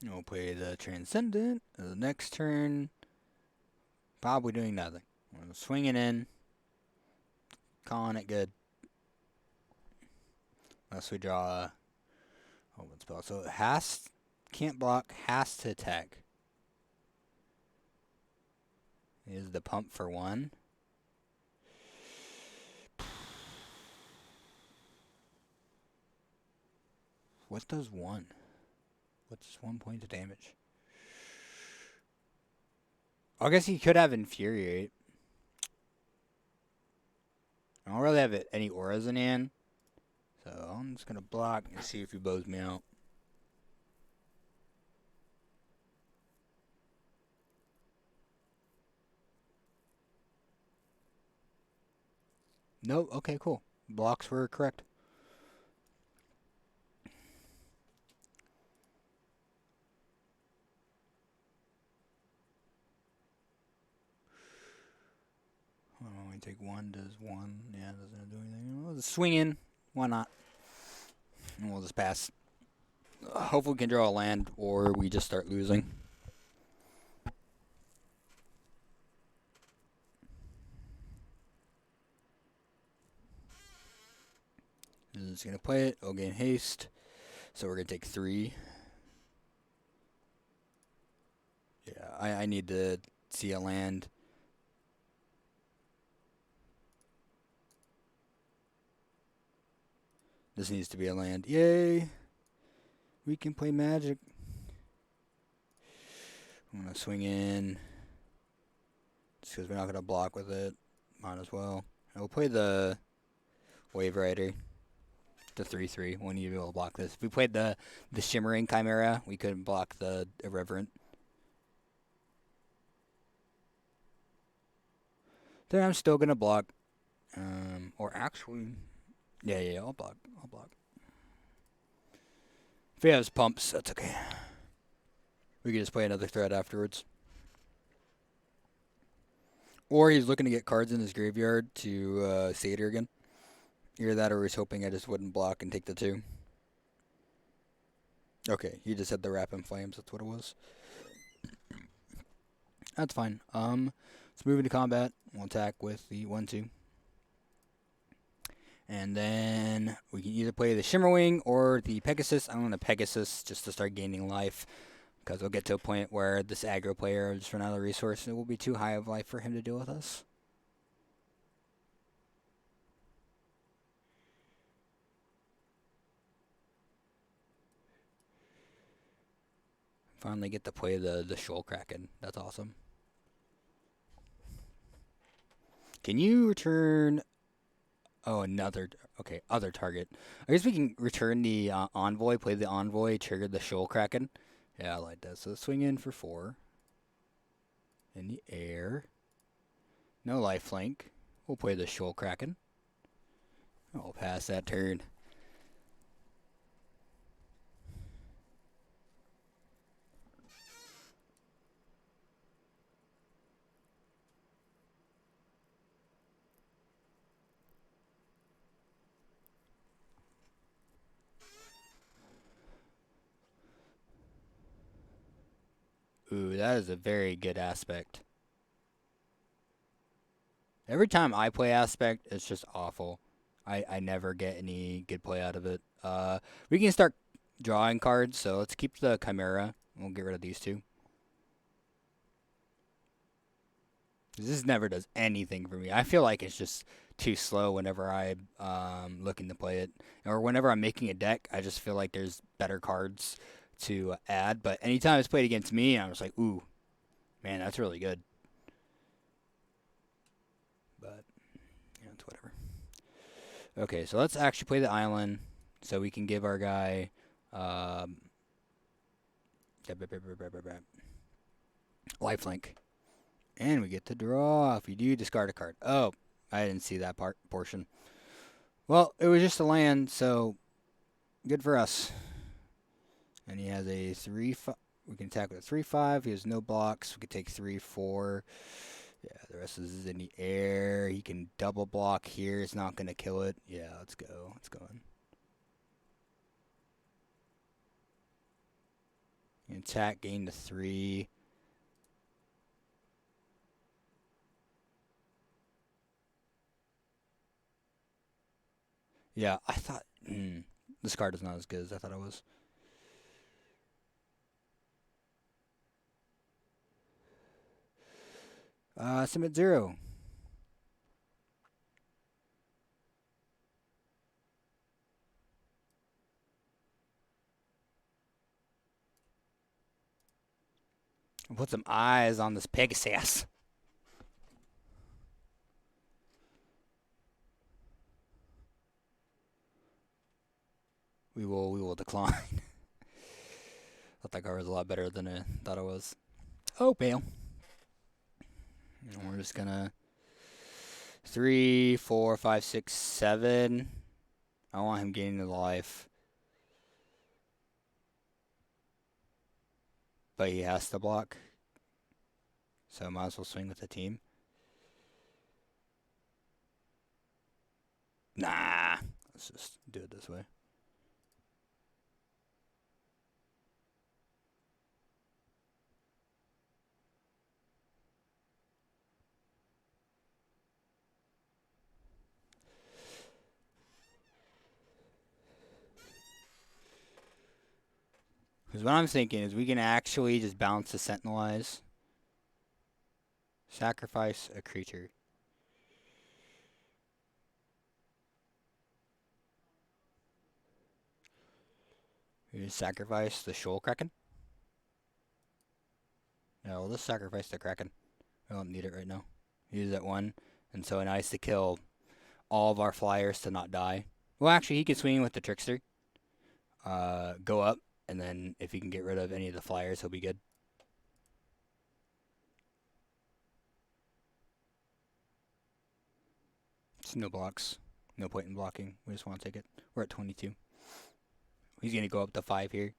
We'll play the Transcendent. The next turn, probably doing nothing. We're swinging in, calling it good. Unless we draw a open spell. So it can't block, has to attack. Is the pump for 1. What does 1? What's 1 point of damage? I guess he could have Infuriate. I don't really have any auras in hand. So I'm just going to block and see if he blows me out. Nope. Okay, cool. Blocks were correct. We take 1, does 1. Yeah, doesn't do anything. We'll just swing in. Why not? And we'll just pass. Hopefully we can draw a land or we just start losing. Just going to play it. I'll gain haste. So we're going to take 3. Yeah, I need to see a land. This needs to be a land. Yay! We can play Magic. I'm going to swing in. Just because we're not going to block with it. Might as well. And we'll play the Wave Rider. The 3/3. We'll need to be able to block this. If we played the Shimmering Chimera, we couldn't block the Irreverent. Then I'm still going to block. Or actually... Yeah, I'll block. If he has pumps, that's okay. We can just play another threat afterwards. Or he's looking to get cards in his graveyard to Satyr again. Either that or he's hoping I just wouldn't block and take the 2. Okay, he just had the Wrap in Flames. That's what it was. That's fine. Let's move into combat. We'll attack with the 1/2. And then we can either play the Shimmerwing or the Pegasus. I'm going to Pegasus just to start gaining life. Because we'll get to a point where this aggro player will just run out of resource and it will be too high of life for him to deal with us. Finally get to play the Shoal Kraken. That's awesome. Can you return... Oh, another... Okay, other target. I guess we can return the Envoy, play the Envoy, trigger the Shoal Kraken. Yeah, I like that. So swing in for 4. In the air. No lifelink. We'll play the Shoal Kraken. I'll pass that turn. Ooh, that is a very good aspect. Every time I play aspect, it's just awful. I never get any good play out of it. We can start drawing cards, so let's keep the Chimera. We'll get rid of these two. This never does anything for me. I feel like it's just too slow whenever I'm looking to play it. Or whenever I'm making a deck, I just feel like there's better cards to add. But anytime it's played against me, I'm just like, ooh, man, that's really good. But, it's whatever. Okay, so let's actually play the island so we can give our guy lifelink. And we get to draw. If you do, discard a card. Oh, I didn't see that portion. Well, it was just a land, so good for us. And he has a 3-5. We can attack with a 3-5. He has no blocks. We could take 3-4. Yeah, the rest is in the air. He can double block here. It's not going to kill it. Yeah, let's go. Let's go in. Attack, gain to 3. Yeah, I thought... this card is not as good as I thought it was. Submit 0. Put some eyes on this Pegasus. We will decline. Thought that card was a lot better than I thought it was. Oh, bail. And we're just gonna 3, 4, 5, 6, 7. I want him gaining the life. But he has to block. So I might as well swing with the team. Nah. Let's just do it this way. Because what I'm thinking is we can actually just bounce the Sentinelize. Sacrifice a creature. We just sacrifice the Shoal Kraken. No, we'll just sacrifice the Kraken. We don't need it right now. Use that 1. And so nice to kill all of our flyers to not die. Well, actually, he can swing with the Trickster. Go up. And then if he can get rid of any of the flyers, he'll be good. It's no blocks. No point in blocking. We just want to take it. We're at 22. He's going to go up to 5 here.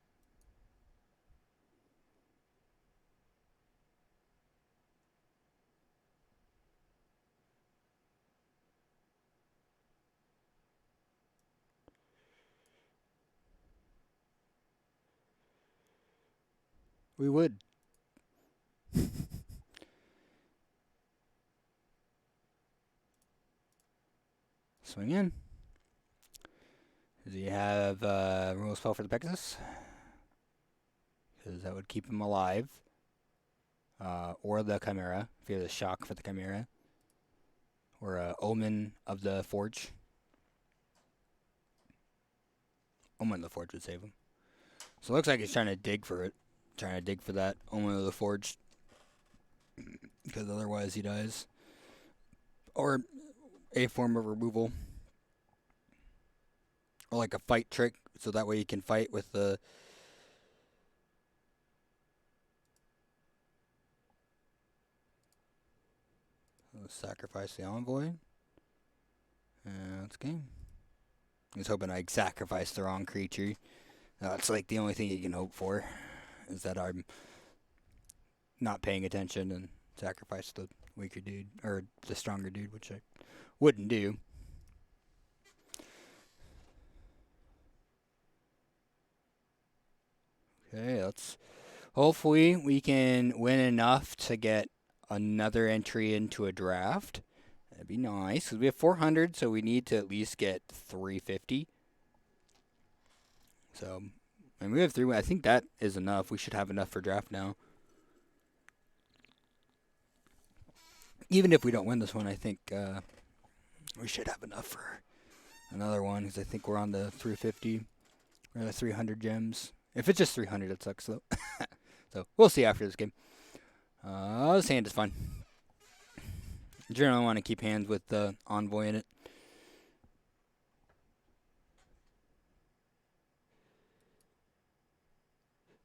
We would. Swing in. Does he have Removal Spell for the Pegasus? because that would keep him alive. Or the Chimera, if you have the shock for the Chimera. Or Omen of the Forge. Omen of the Forge would save him. So it looks like he's trying to dig for it. Trying to dig for that Omen of the Forge. Because otherwise he dies. Or a form of removal. Or like a fight trick, so that way you can fight with the... Sacrifice the Envoy. That's game. I was hoping I'd sacrifice the wrong creature. That's like the only thing you can hope for. Is that I'm not paying attention and sacrifice the weaker dude. Or the stronger dude, which I wouldn't do. Okay, let's... Hopefully we can win enough to get another entry into a draft. That'd be nice, because we have 400, so we need to at least get 350. So, and we have 3. I think that is enough. We should have enough for draft now. Even if we don't win this one, I think we should have enough for another one, because I think we're on the 350 or the 300 gems. If it's just 300, it sucks, though. So, we'll see after this game. This hand is fun. Generally want to keep hands with the Envoy in it.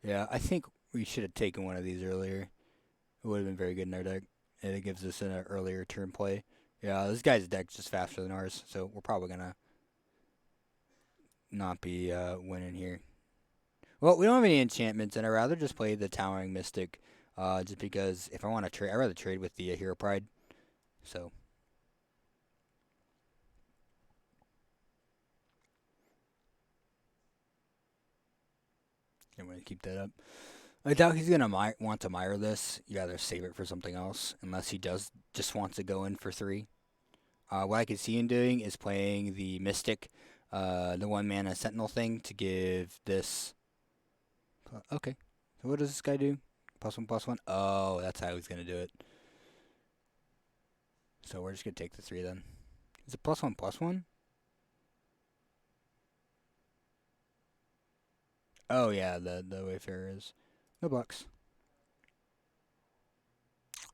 Yeah, I think we should have taken one of these earlier. It would have been very good in our deck. And it gives us an earlier turn play. Yeah, this guy's deck's just faster than ours, so we're probably going to not be winning here. Well, we don't have any enchantments, and I'd rather just play the Towering Mystic, just because if I want to trade, I'd rather trade with the Hero Pride. So, I'm going to keep that up. I doubt he's going to want to mire this. You either save it for something else, unless he does just wants to go in for 3. What I could see him doing is playing the Mystic, the 1-mana Sentinel thing to give this... Okay, so what does this guy do? +1/+1? Oh, that's how he's going to do it. So we're just going to take the 3 then. Is it +1/+1? Oh yeah, the Wayfarer is. No bucks.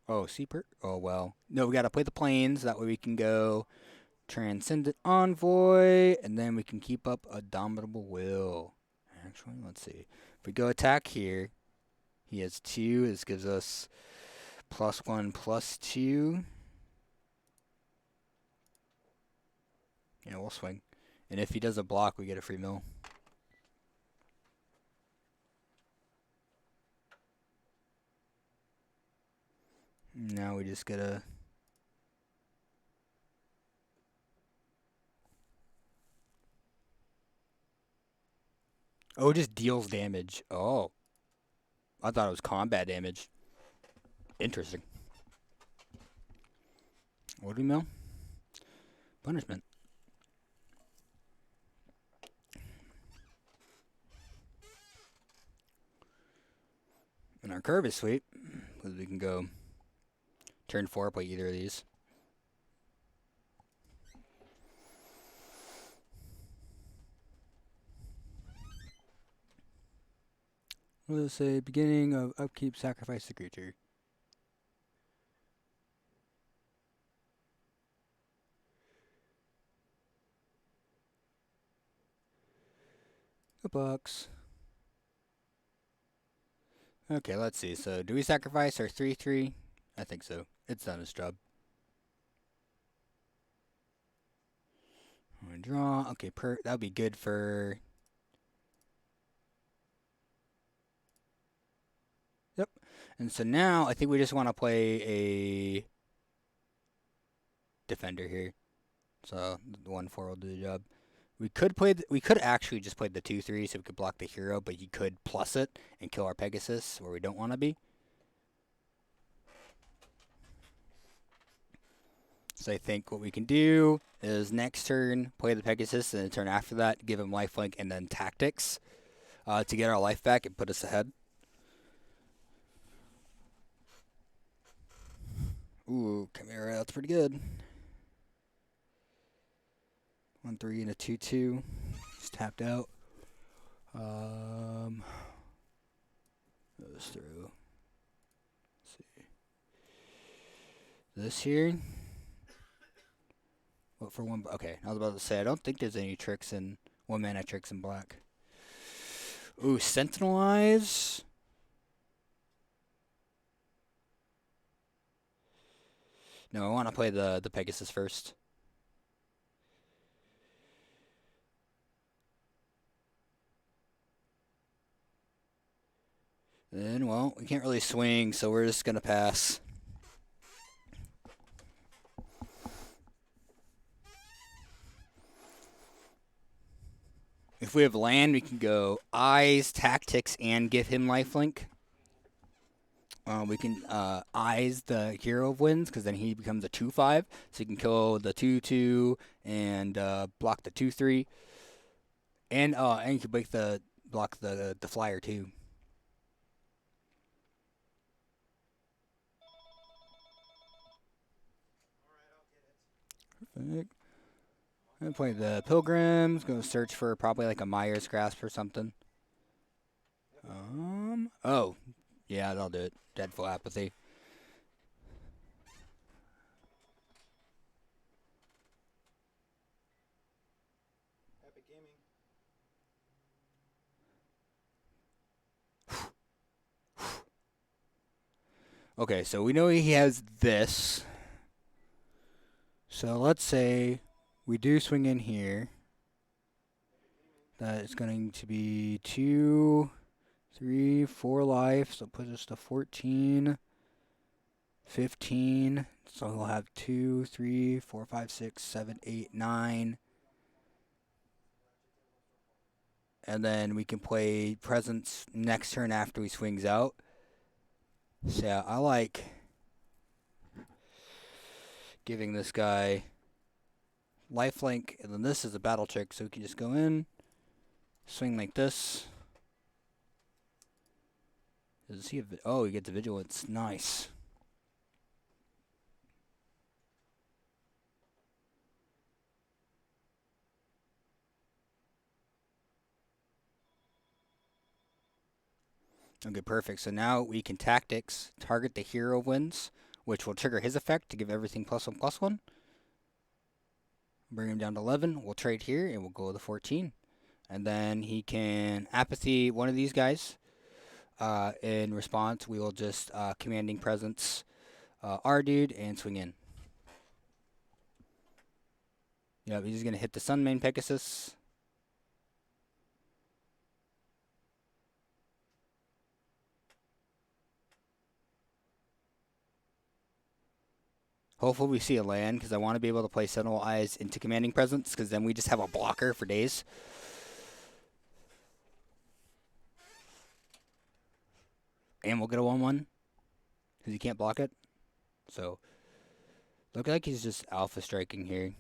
Oh, Seapert? Oh well. No, we gotta play the planes, that way we can go Transcendent Envoy, and then we can keep up Indomitable Will. Actually, let's see. If we go attack here, he has 2. This gives us +1/+2. Yeah, we'll swing. And if he does a block, we get a free mill. Now we just gotta... Oh, it just deals damage. Oh. I thought it was combat damage. Interesting. What do we mill? Punishment. And our curve is sweet, because we can go turn 4, play either of these. Let's say beginning of upkeep, sacrifice the creature. $2. Okay, let's see. So, do we sacrifice our 3/3? I think so. It's done its job. I'm gonna draw. Okay, that would be good for... Yep. And so now, I think we just want to play a defender here. So, the 1/4 will do the job. We could actually just play the 2/3 so we could block the hero, but he could plus it and kill our Pegasus where we don't want to be. So I think what we can do is next turn play the Pegasus, and the turn after that give him lifelink and then tactics to get our life back and put us ahead. Ooh, Chimera, that's pretty good. 1-3 and a 2-2. He's tapped out. Goes through. Let's see. This here. What for one? Okay, I was about to say I don't think there's any tricks in 1-mana tricks in black. Ooh, Sentinel Eyes. No, I want to play the Pegasus first. Then, well, we can't really swing, so we're just gonna pass. If we have land, we can go Eyes, Tactics, and give him lifelink. We can Eyes the Hero of Winds, because then he becomes a 2/5, so you can kill the 2/2 and block the 2/3, and you can block the flyer too. Perfect. I'm gonna play the Pilgrims. Gonna search for probably like a Myers Grasp or something. Oh, yeah, that'll do it. Dreadful Apathy. Epic Gaming. Okay, so we know he has this. So let's say we do swing in here. That is going to be 2, 3, 4 life. So it puts us to 14, 15. So he'll have 2, 3, 4, 5, 6, 7, 8, 9. And then we can play Presence next turn after he swings out. So yeah, I like giving this guy lifelink, and then this is a battle trick, so we can just go in, swing like this. Does he have? Oh, he gets a vigilance. Nice. Okay, perfect. So now we can tactics, target the Hero of Winds, which will trigger his effect to give everything +1/+1. Bring him down to 11. We'll trade here, and we'll go to 14. And then he can Apathy one of these guys. In response, we will just Commanding Presence our dude and swing in. Yep, he's going to hit the Sunmane Pegasus. Hopefully we see a land, because I want to be able to play Sentinel Eyes into Commanding Presence, because then we just have a blocker for days. And we'll get a 1/1, because he can't block it. So, look like he's just alpha striking here.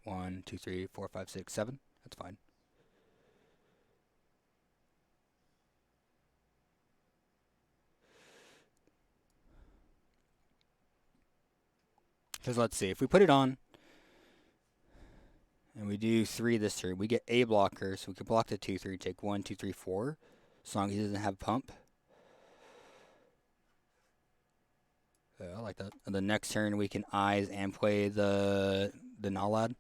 1, 2, 3, 4, 5, 6, 7. That's fine. Because let's see, if we put it on, and we do 3 this turn, we get a blocker, so we can block the 2/3, take 1, 2, 3, 4, as long as he doesn't have pump. Yeah, I like that. And the next turn we can Eyes and play the Nalad.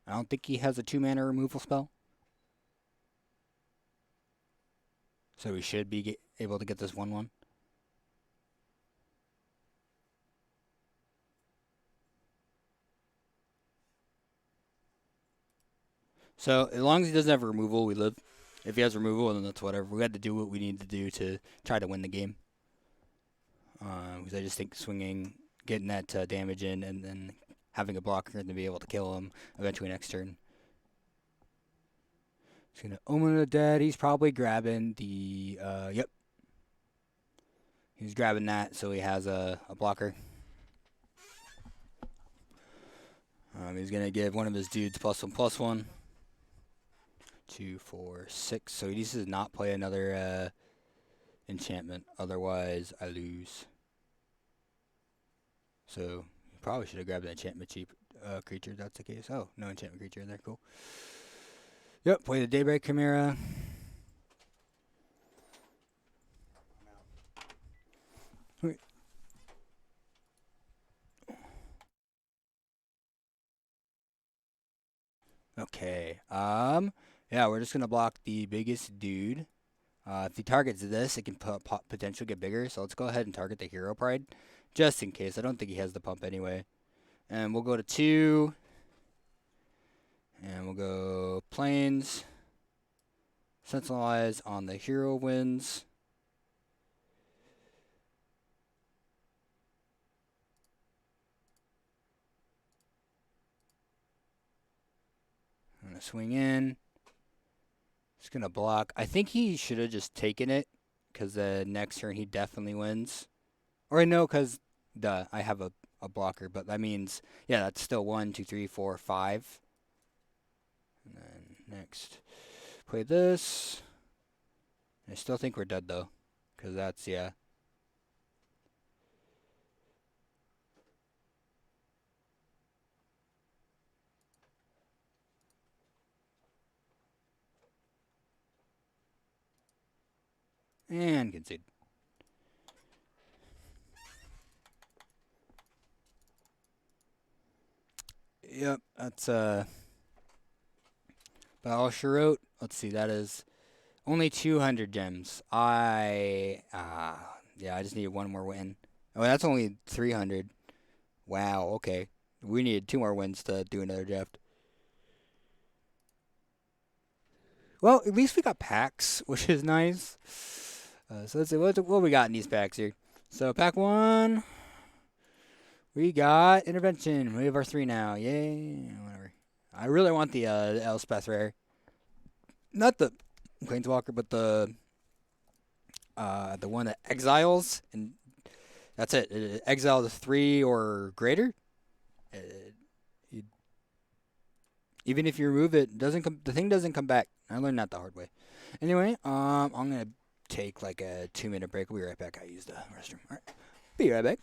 I don't think he has a 2-mana removal spell. So we should be able to get this 1/1. So as long as he doesn't have removal, we live. If he has removal, then that's whatever. We had to do what we need to do to try to win the game. Because I just think swinging, getting that damage in, and then having a blocker to be able to kill him eventually next turn. He's going to Omen of the Dead. He's probably grabbing the... Yep. He's grabbing that, so he has a blocker. He's gonna give one of his dudes +1/+1. 2, 4, 6. So he needs to not play another enchantment, otherwise I lose. So probably should have grabbed an enchantment cheap creature. If that's the case. Oh, no enchantment creature in there. Cool. Yep. Play the Daybreak Chimera. I'm out. Okay. Yeah, we're just gonna block the biggest dude. If he targets this, it can potentially get bigger. So let's go ahead and target the Hero Pride, just in case. I don't think he has the pump anyway. And we'll go to 2. And we'll go Plains. Sentinelize on the Hero Winds. I'm gonna swing in. Just gonna block. I think he should have just taken it, because the next turn he definitely wins. Or no, because I have a blocker, but that means, yeah, that's still 1, 2, 3, 4, 5. And then next, play this. I still think we're dead though, because that's, yeah. And concede. Yep, that's Baal Sharot. Let's see, that is only 200 gems. Yeah, I just need one more win. Oh, that's only 300. Wow, okay. We needed 2 more wins to do another draft. Well, at least we got packs, which is nice. So let's see what we got in these packs here. So pack 1, we got Intervention. We have our 3 now. Yay, whatever. I really want the Elspeth rare. Not the Planeswalker, but the one that exiles, and that's it. It exiles 3 or greater. Uh, you, even if you remove it, the thing doesn't come back. I learned that the hard way. Anyway, I'm gonna take like a 2-minute break. We'll be right back. I used the restroom. All right, be right back.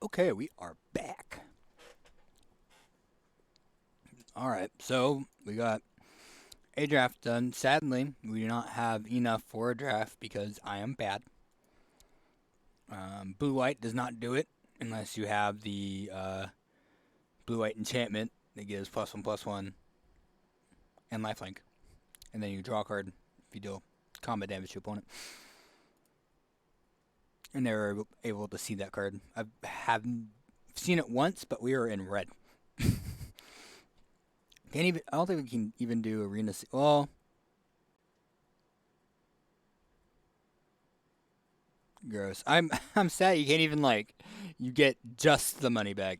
Okay, we are back. All right, so we got a draft done. Sadly, we do not have enough for a draft because I am bad. Blue white does not do it unless you have the blue white enchantment that gives +1/+1 and lifelink, and then you draw a card if you deal combat damage to opponent. And never able to see that card. I haven't seen it once, but we are in red. Can't even. I don't think we can even do arena. Well, gross. I'm sad you can't even like. You get just the money back.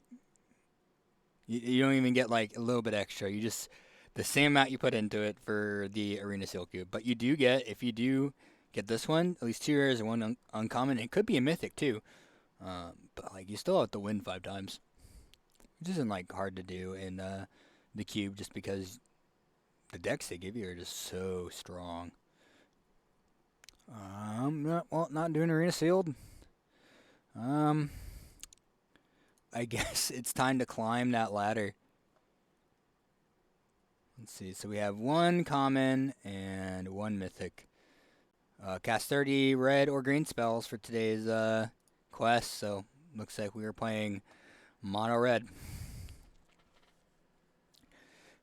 You don't even get like a little bit extra. You just the same amount you put into it for the arena seal cube. But you do get if you do get this one at least 2 rares and one uncommon. It could be a mythic too. But like you still have to win 5 times, which isn't like hard to do in the cube just because the decks they give you are just so strong. Not doing arena sealed. I guess it's time to climb that ladder. Let's see. So we have one common and one mythic. Cast 30 red or green spells for today's quest. So looks like we are playing mono red.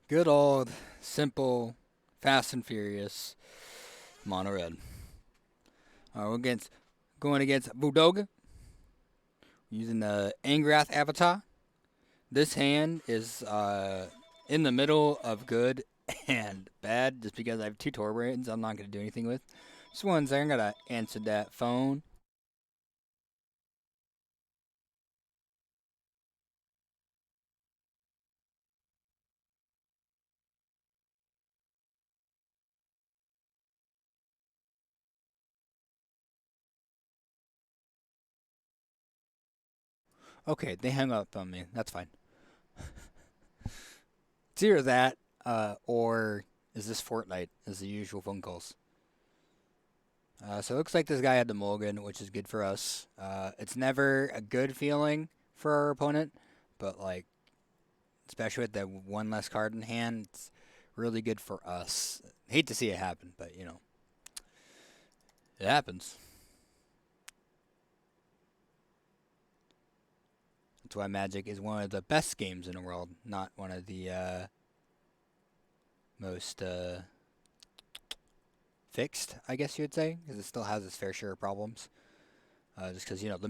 Good old, simple, fast and furious mono red. We're going against Budoga using the Angrath avatar. This hand is in the middle of good and bad just because I have 2 Torbrains I'm not going to do anything with. This one's I'm going to answer that phone. Okay, they hung up on me. That's fine. It's either that or is this Fortnite as the usual phone calls. So it looks like this guy had the mulligan, which is good for us. It's never a good feeling for our opponent, but like, especially with that one less card in hand, it's really good for us. Hate to see it happen, but you know, it happens. That's why Magic is one of the best games in the world, not one of the most fixed, I guess you would say, because it still has its fair share of problems. Just because you know the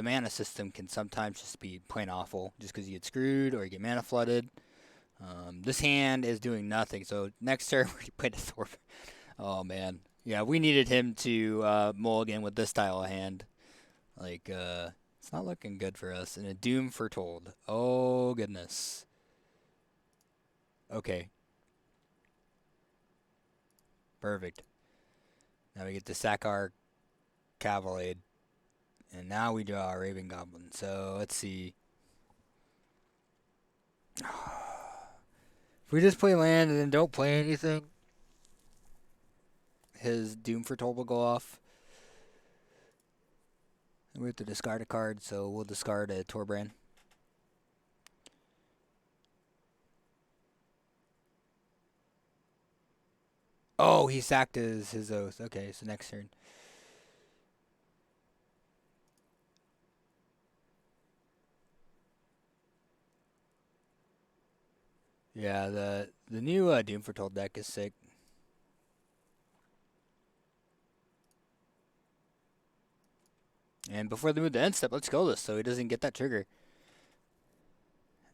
mana system can sometimes just be plain awful, just because you get screwed or you get mana flooded. This hand is doing nothing, so next turn we play the Thorpe. Oh man, yeah, we needed him to mulligan with this style of hand. Like, it's not looking good for us. And a Doom Foretold. Oh goodness. Okay, perfect. Now we get to sack our Cavalade. And now we draw a Raven Goblin. So let's see. If we just play land and then don't play anything, his Doom Foretold will go off. We have to discard a card, so we'll discard a Torbrand. Oh, he sacked his oath. Okay, so next turn. Yeah, the new Doom Foretold deck is sick. And before they move the end step, let's go this so he doesn't get that trigger.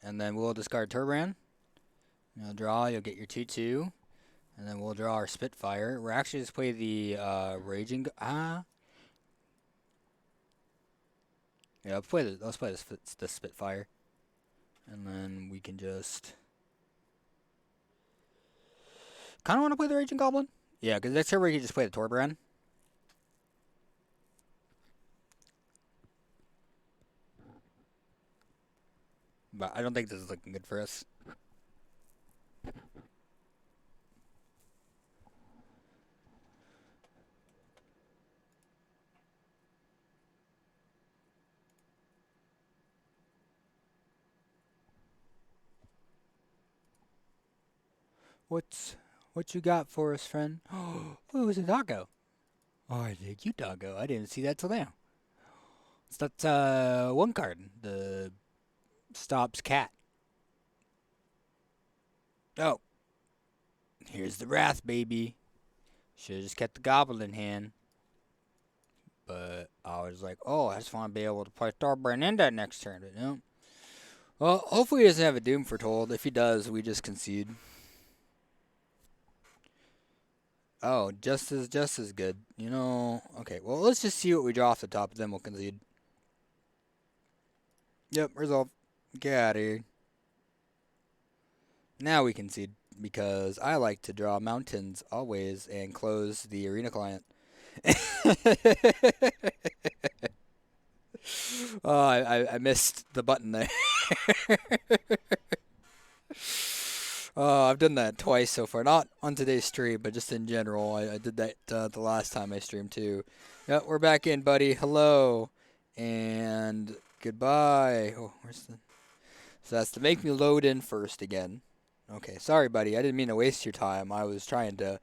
And then we'll discard Torbrand. You'll draw, you'll get your 2/2. And then we'll draw our Spitfire. We're actually just play the Raging. Yeah, let's play the Spitfire. And then we can just kind of want to play the Raging Goblin. Yeah, because next turn we can just play the Torbrand. But I don't think this is looking good for us. What you got for us, friend? Oh, it was a doggo. Oh, thank you, doggo. I didn't see that till now. So that's one card. The stops cat. Oh, here's the wrath, baby. Should have just kept the goblin in hand. But I was like, oh, I just want to be able to play Thorburn in that next turn. But no. Well, hopefully he doesn't have a Doom Foretold. If he does, we just concede. Oh, just as good. You know, okay, well, let's just see what we draw off the top, then we'll concede. Yep, resolve. Get out of here. Now we concede, because I like to draw mountains always and close the arena client. Oh, I missed the button there. Oh, I've done that twice so far. Not on today's stream, but just in general. I did that the last time I streamed too. Yep, we're back in, buddy. Hello. And goodbye. Oh, where's the... So that's to make me load in first again. Okay, sorry, buddy. I didn't mean to waste your time. I was trying to,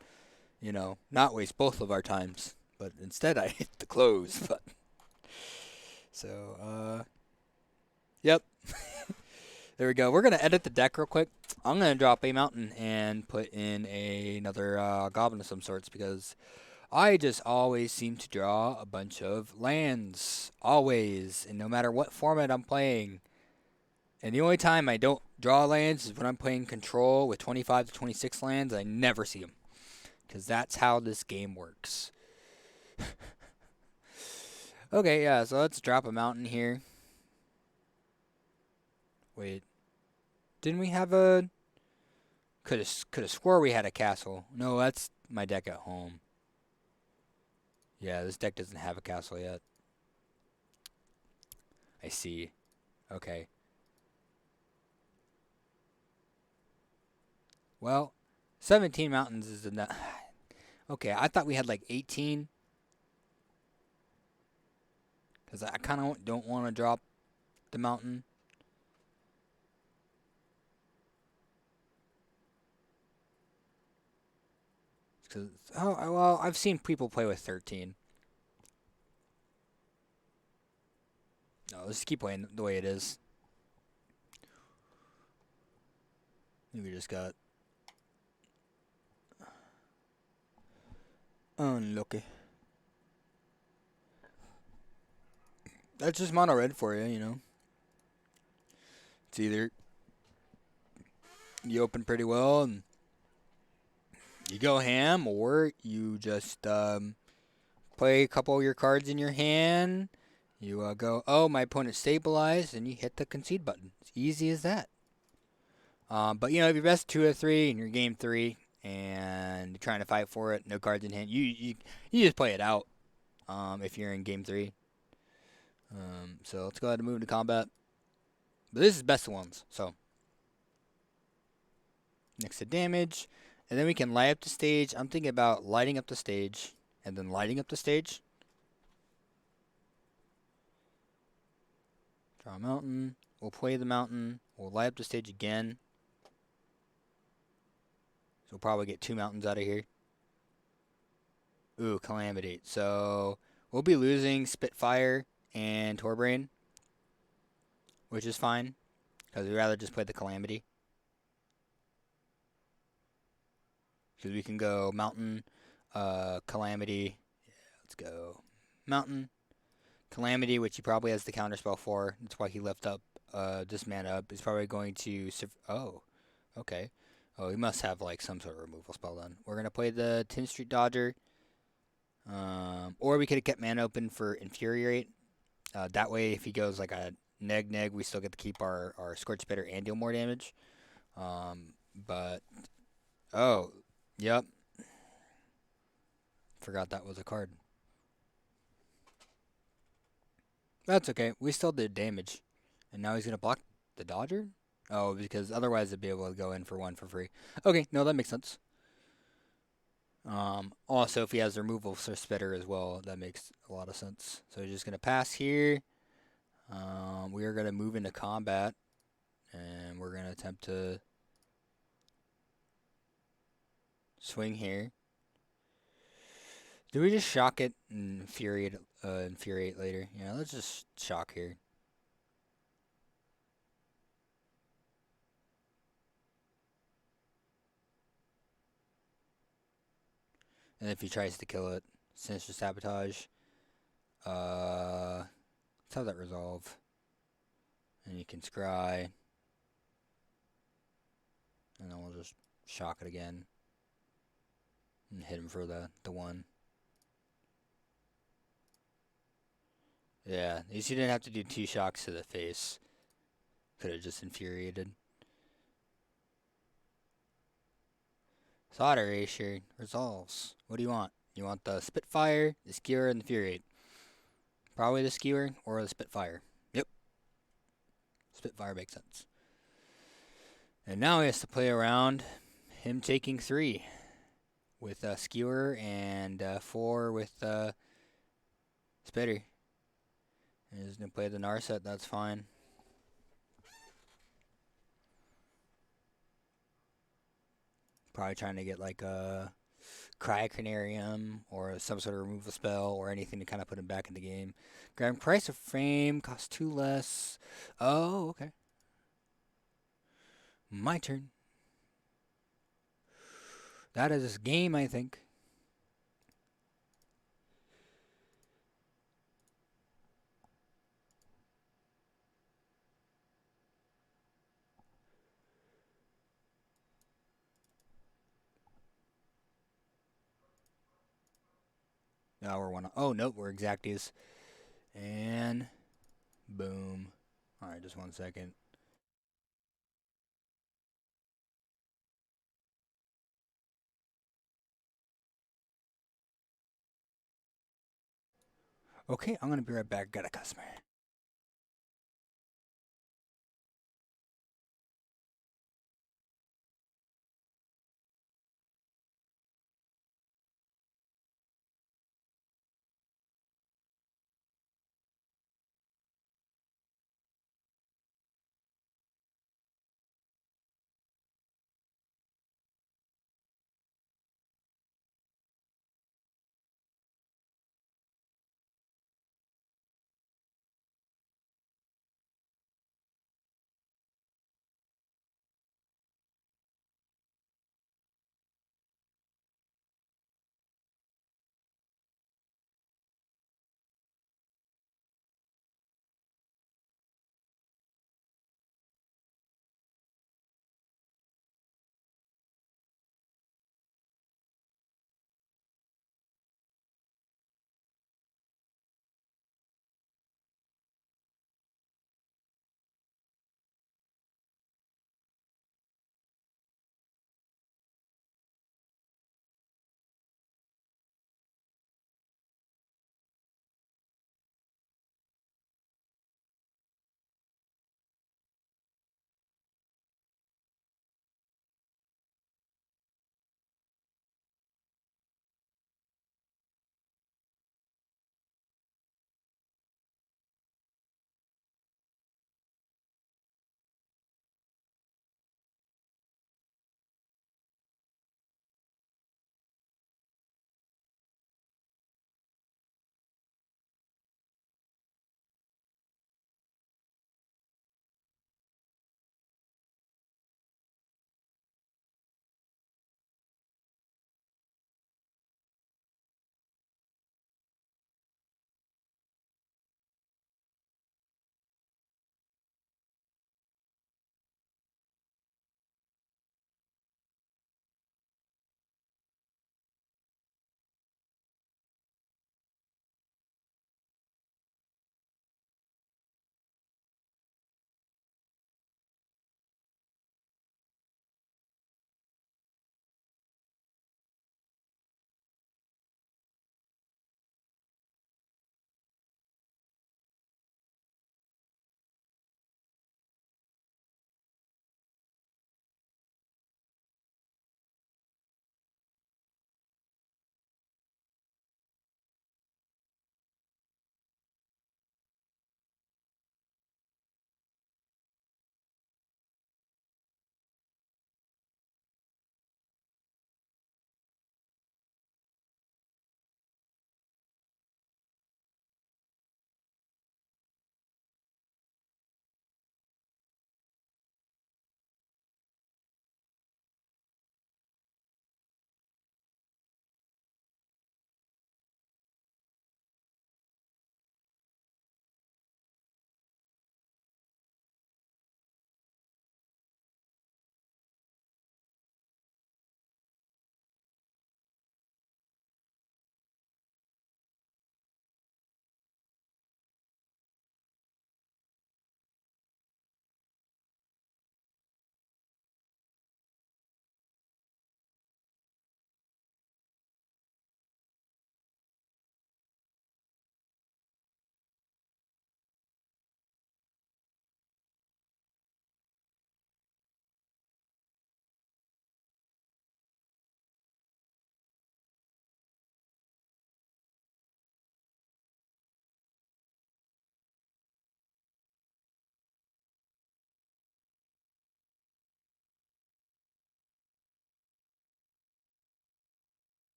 not waste both of our times. But instead, I hit the close button. So, yep. There we go. We're going to edit the deck real quick. I'm going to drop a mountain and put in another goblin of some sorts because I just always seem to draw a bunch of lands. Always. And no matter what format I'm playing. And the only time I don't draw lands is when I'm playing Control with 25 to 26 lands. I never see them. Because that's how this game works. Okay, yeah, so let's drop a mountain here. Wait. Didn't we have a... Could have swore we had a castle. No, that's my deck at home. Yeah, this deck doesn't have a castle yet. I see. Okay. Well, 17 mountains is enough. Okay, I thought we had like 18. Because I kind of don't want to drop the mountain. Cause, oh, well, I've seen people play with 13. No, let's keep playing the way it is. We just got unlucky. That's just mono red for you, It's either you open pretty well and you go ham, or you just play a couple of your cards in your hand. You go, oh, my opponent stabilized, and you hit the concede button. It's easy as that. But if you're best 2 or 3 in your game 3 and you're trying to fight for it, no cards in hand, you just play it out. If you're in game 3. So let's go ahead and move into combat. But this is best of ones, so next to damage, and then we can light up the stage. I'm thinking about lighting up the stage and then lighting up the stage. Draw a mountain. We'll play the mountain. We'll light up the stage again. So we'll probably get 2 mountains out of here. Ooh, Calamity. So we'll be losing Spitfire and Torbrain, which is fine, because we'd rather just play the Calamity. Because we can go Mountain, Calamity. Yeah, let's go Mountain, Calamity, which he probably has the counterspell for. That's why he left up this mana up. He's probably going to... Oh, okay. Oh, he must have like some sort of removal spell done. We're going to play the 10th Street Dodger. Or we could have kept mana open for Infuriate. That way, if he goes like a neg, we still get to keep our Scorch Spitter and deal more damage. But, oh, yep. Forgot that was a card. That's okay. We still did damage. And now he's going to block the Dodger? Oh, because otherwise it'd be able to go in for 1 for free. Okay, no, that makes sense. Also, if he has removal for Spitter as well, that makes a lot of sense. So he's just going to pass here. We are going to move into combat. And we're going to attempt to... Swing here. Do we just shock it and infuriate later? Yeah, let's just shock here. And if he tries to kill it, Sinister Sabotage. Let's have that resolve. And you can scry. And then we'll just shock it again. And hit him for the one. Yeah, at least you didn't have to do 2 shocks to the face. Could have just infuriated. Thought erasure resolves. What do you want? You want the Spitfire, the Skewer, and the Infuriate. Probably the Skewer or the Spitfire. Yep. Spitfire makes sense. And now he has to play around him taking 3 with Skewer and 4 with Spitter. And he's going to play the Narset, that's fine. Probably trying to get like a Cryocranarium or some sort of removal spell or anything to kind of put him back in the game. Grand price of frame costs 2 less. Oh, okay. My turn. That is his game, I think. Now we're one. Oh, nope, we're exacties. And boom. All right, just 1 second. Okay, I'm going to be right back. Got a customer.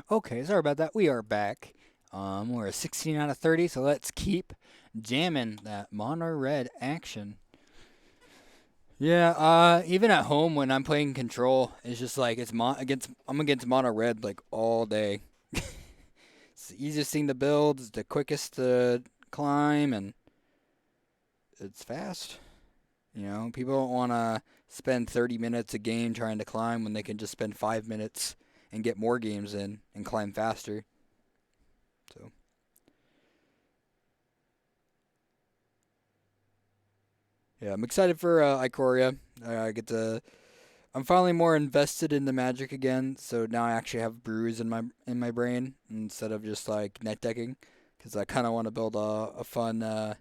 Okay, sorry about that. We are back. We're a 16 out of 30, so let's keep jamming that mono red action. Yeah, even at home when I'm playing control, it's just like I'm against mono red like all day. It's the easiest thing to build, it's the quickest to climb, and it's fast. People don't want to spend 30 minutes a game trying to climb when they can just spend 5 minutes and get more games in and climb faster. So yeah, I'm excited for Ikoria. I get to. I'm finally more invested in the Magic again, so now I actually have brews in my brain instead of just like net decking, because I kind of want to build a fun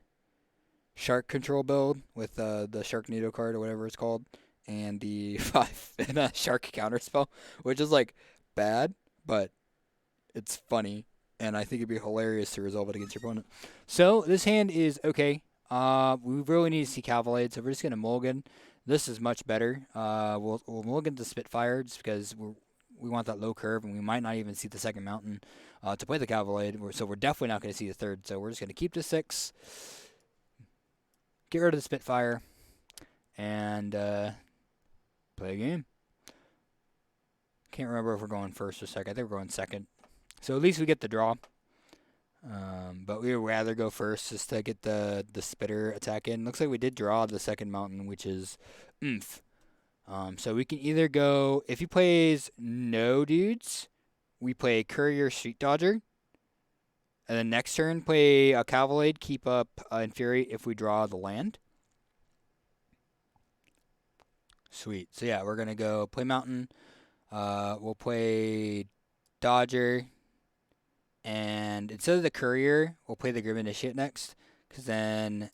shark control build with the Sharknado card or whatever it's called, and the 5 and a shark counter spell, which is like bad, but it's funny, and I think it'd be hilarious to resolve it against your opponent. So this hand is okay. We really need to see Cavalade, so we're just gonna mulligan. This is much better. We'll mulligan to Spitfire just because we want that low curve, and we might not even see the second mountain to play the Cavalade. So we're definitely not going to see the third. So we're just going to keep the 6, get rid of the Spitfire, and play a game. Can't remember if we're going first or second. I think we're going second. So at least we get the draw. But we would rather go first just to get the spitter attack in. Looks like we did draw the second mountain, which is oomph. So we can either go, if he plays no dudes, we play Courier Street Dodger. And then next turn, play a Cavalade, keep up Infuriate if we draw the land. Sweet. So yeah, we're going to go play Mountain. We'll play Dodger. And instead of the Courier, we'll play the Grim Initiate next. Because then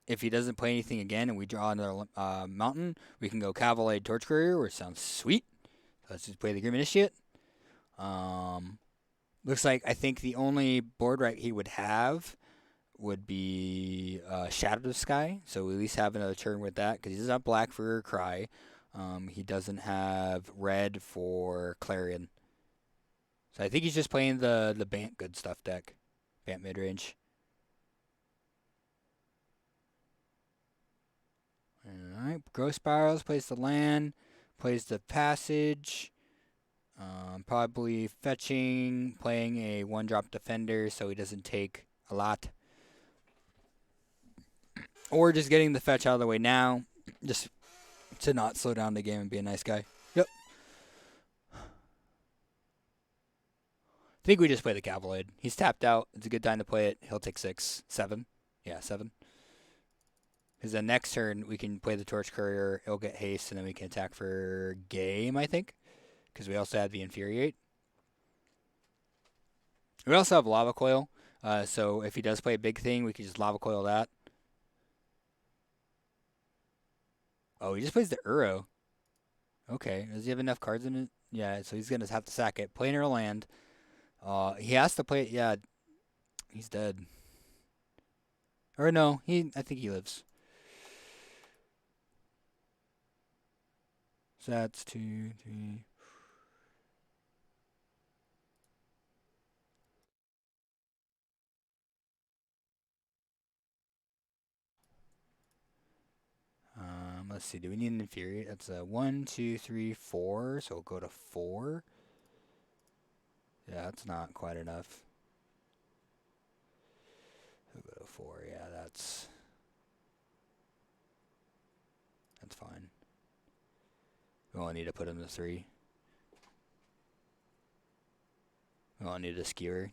if he doesn't play anything again and we draw another Mountain, we can go Cavalade Torch Courier, which sounds sweet. So let's just play the Grim Initiate. Looks like I think the only board right he would have would be Shadow of Sky. So we at least have another turn with that because he doesn't have black for Cry. He doesn't have red for Clarion. So I think he's just playing the Bant good stuff deck. Bant midrange. Alright, Growth Spirals plays the land, plays the passage. Probably fetching, playing a 1-drop defender so he doesn't take a lot. Or just getting the fetch out of the way now, just to not slow down the game and be a nice guy. Yep. I think we just play the Cavalade. He's tapped out. It's a good time to play it. He'll take 6, 7. Yeah, 7. Because then next turn, we can play the Torch Courier. He'll get haste, and then we can attack for game, I think. Because we also have the Infuriate. We also have Lava Coil. So if he does play a big thing, we can just Lava Coil that. Oh, he just plays the Uro. Okay. Does he have enough cards in it? Yeah, so he's going to have to sack it. Play near land. He has to play... Yeah, he's dead. Or no, I think he lives. So that's 2, 3... Let's see. Do we need an Infuriate? That's a 1, 2, 3, 4. So we'll go to 4. Yeah, that's not quite enough. We'll go to 4. Yeah, that's fine. We only need to put him to 3. We only need a Skewer.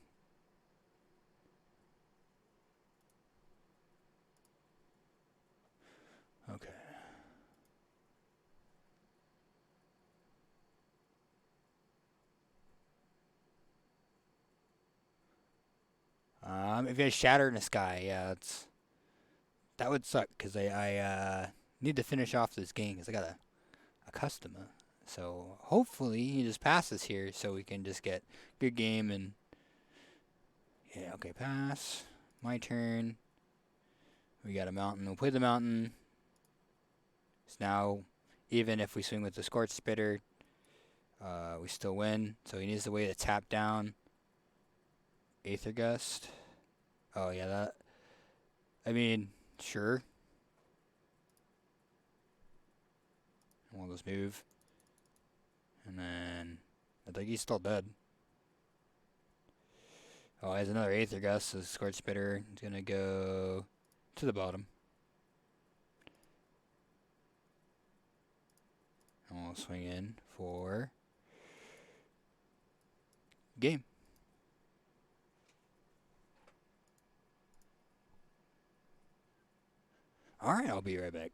Okay. If he has Shatter in the Sky, yeah, that would suck because I need to finish off this game because I got a customer. So hopefully he just passes here so we can just get good game and yeah, okay, pass. My turn. We got a mountain. We'll play the mountain. So now, even if we swing with the Scorch Spitter, We still win, so he needs a way to tap down Aether Gust. Oh yeah, that. I mean, sure. One of those move, and then I think he's still dead. Oh, he has another Aether Gust, so Scorch Spitter is gonna go to the bottom. And we'll swing in for game. Alright, I'll be right back.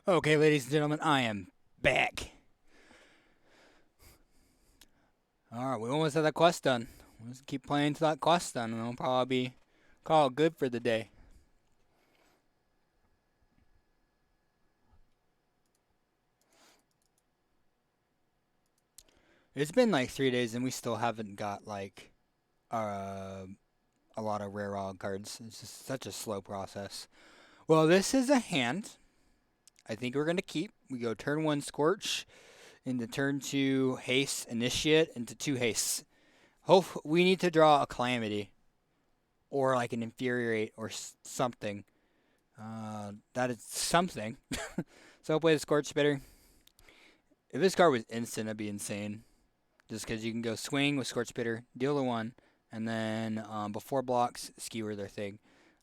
Okay, ladies and gentlemen, I am back. Alright, we almost have that quest done. Let's keep playing till that quest done, and we'll probably be called good for the day. It's been like 3 days, and we still haven't got like uh, a lot of rare wild cards. It's just such a slow process. Well, this is a hand. I think we're gonna keep. We go turn 1 Scorch into turn 2 Haste Initiate into 2 Haste. We need to draw a Calamity or like an Infuriate or something. That is something. So I'll play the Scorch Spitter. If this card was instant, that'd be insane. Just because you can go swing with Scorch Spitter, deal the 1, and then before blocks, skewer their thing.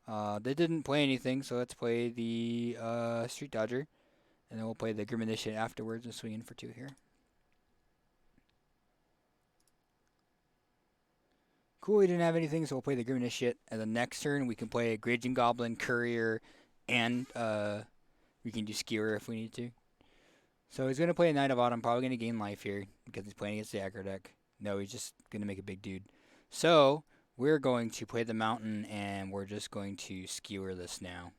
They didn't play anything, so let's play the Street Dodger. And then we'll play the Grim Initiate afterwards and swing in for 2 here. Cool, we didn't have anything, so we'll play the Grim Initiate. And the next turn, we can play a Raging Goblin, Courier, and we can do Skewer if we need to. So he's going to play a Knight of Autumn, probably going to gain life here because he's playing against the aggro deck. No, he's just going to make a big dude. So we're going to play the Mountain, and we're just going to Skewer this now.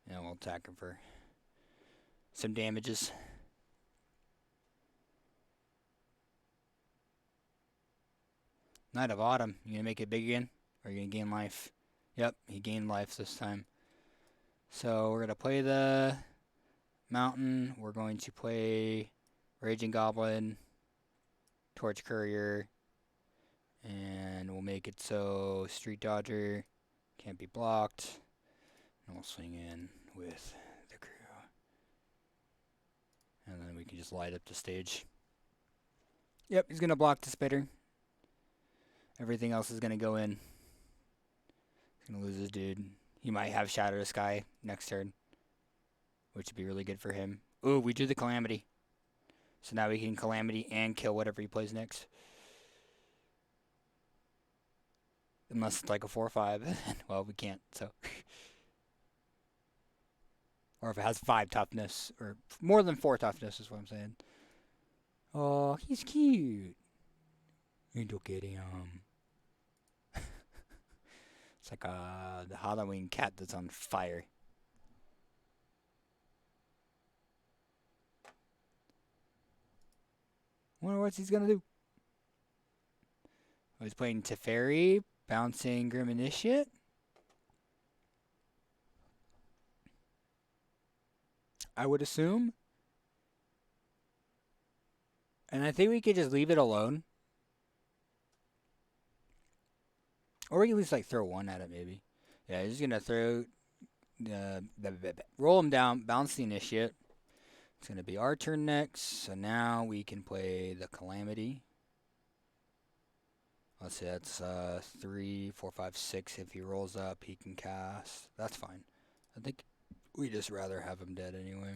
And we'll attack him for some damages. Knight of Autumn. You gonna make it big again? Or are you gonna gain life? Yep, he gained life this time. So we're gonna play the Mountain. We're going to play Raging Goblin, Torch Courier, and we'll make it so Street Dodger can't be blocked. And we'll swing in with the crew. And then we can just light up the stage. Yep, he's gonna block the Spitter. Everything else is gonna go in. He's gonna lose his dude. He might have Shadow the Sky next turn, which would be really good for him. Ooh, we do the Calamity. So now we can Calamity and kill whatever he plays next. Unless it's like a 4/5. Well, we can't, so. Or if it has 5 toughness, or more than 4 toughness is what I'm saying. Oh, he's cute. And look at him. It's like the Halloween cat that's on fire. Wonder what he's gonna do. Oh, he's playing Teferi, bouncing Grim Initiate. I would assume. And I think we could just leave it alone. Or we can at least like throw 1 at it maybe. Yeah, he's just gonna throw roll him down, bounce the Initiate. It's gonna be our turn next. So now we can play the Calamity. Let's see, that's 3, 4, 5, 6. If he rolls up, he can cast. That's fine. I think we just rather have him dead anyway.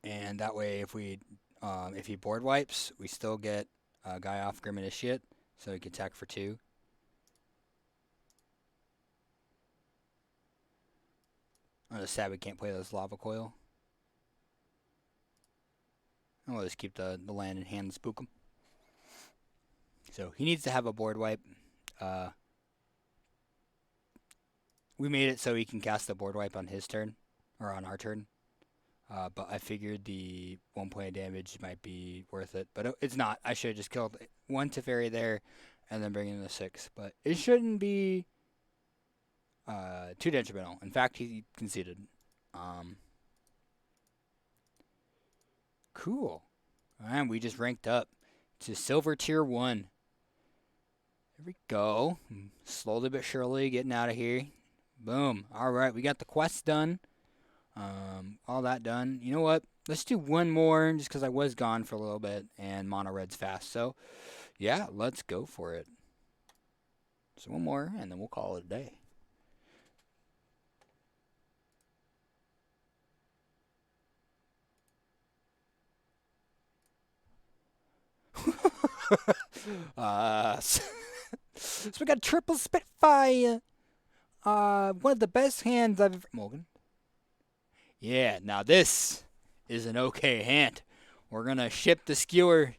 And that way, if he board wipes, we still get a guy off Grim Initiate, so he can attack for 2. I'm just sad we can't play this Lava Coil. And we'll just keep the land in hand and spook him. So he needs to have a board wipe. We made it so he can cast the board wipe on his turn, or on our turn. But I figured the 1 point of damage might be worth it. But it's not. I should have just killed 1 Teferi there and then bring in the 6. But it shouldn't be too detrimental. In fact, he conceded. Cool. And we just ranked up to Silver Tier 1. There we go. Slowly but surely getting out of here. Boom. All right, we got the quest done. All that done. You know what? Let's do 1 more just because I was gone for a little bit and mono red's fast. So, yeah, let's go for it. So 1 more and then we'll call it a day. So we got triple Spitfire. One of the best hands I've ever... Morgan. Yeah, now this is an okay hand. We're going to ship the Skewer,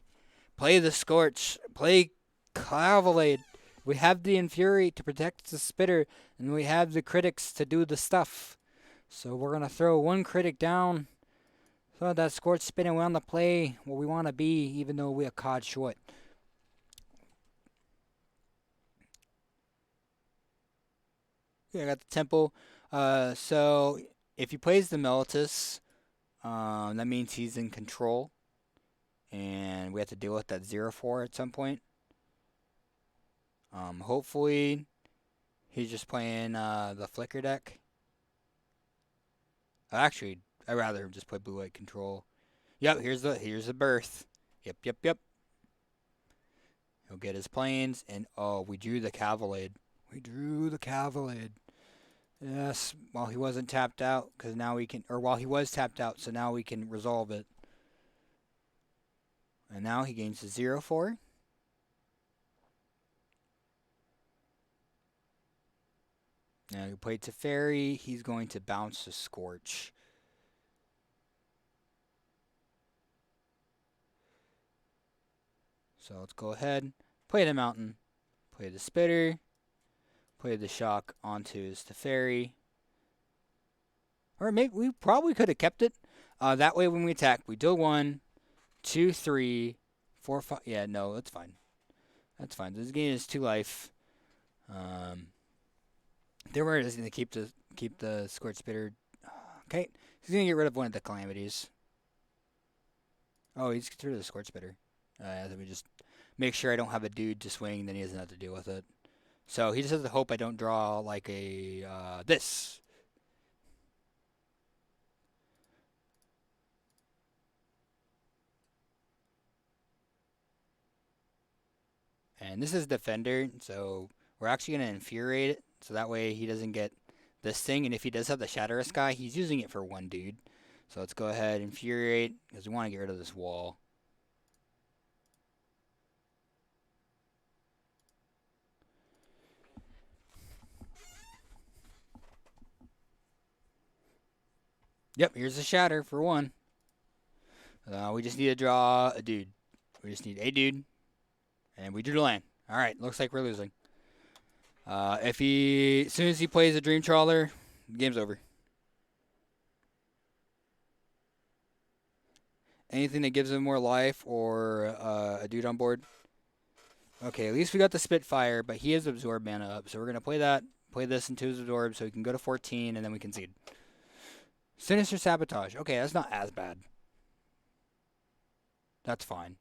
play the Scorch, play Cavalade. We have the Infuriate to protect the Spitter, and we have the Critics to do the stuff. So we're going to throw one Critic down so that Scorch Spinner we want to play where we want to be, even though we are card short. Yeah, I got the Temple. So if he plays the Meltus, that means he's in control. And we have to deal with that 0-4 at some point. Hopefully, he's just playing the Flicker deck. Actually, I'd rather just play Blue White Control. Yep, here's the Birth. Yep. He'll get his planes, and oh, we drew the Cavalade. Yes, while he wasn't tapped out, because now we can, or while he was tapped out, so now we can resolve it. And now he gains the 0-4. Now he played Teferi. He's going to bounce the Scorch. So let's go ahead, play the Mountain, play the Spitter, play the Shock onto his Teferi. Or maybe we probably could have kept it. That way when we attack, we deal 1, 2, 3, 4, 5. Yeah, no, that's fine. That's fine. This game is 2 life. They were just going to keep the Scorch Spitter. Okay, he's going to get rid of one of the Calamities. Oh, he's get rid of the Scorch Spitter. Let me just make sure I don't have a dude to swing, then he doesn't have to deal with it. So he just has to hope I don't draw like a this. And this is Defender, so we're actually going to Infuriate it, so that way he doesn't get this thing. And if he does have the Shatterous guy, he's using it for one dude. So let's go ahead and Infuriate, because we want to get rid of this wall. Yep, here's the Shatter for one. We just need to draw a dude. We just need a dude. And we drew the land. Alright, looks like we're losing. As soon as he plays a Dream Trawler, the game's over. Anything that gives him more life or a dude on board. Okay, at least we got the Spitfire, but he has Absorb mana up. So we're going to play that, play this into his Absorb so he can go to 14, and then we concede. Sinister Sabotage. Okay, that's not as bad. That's fine.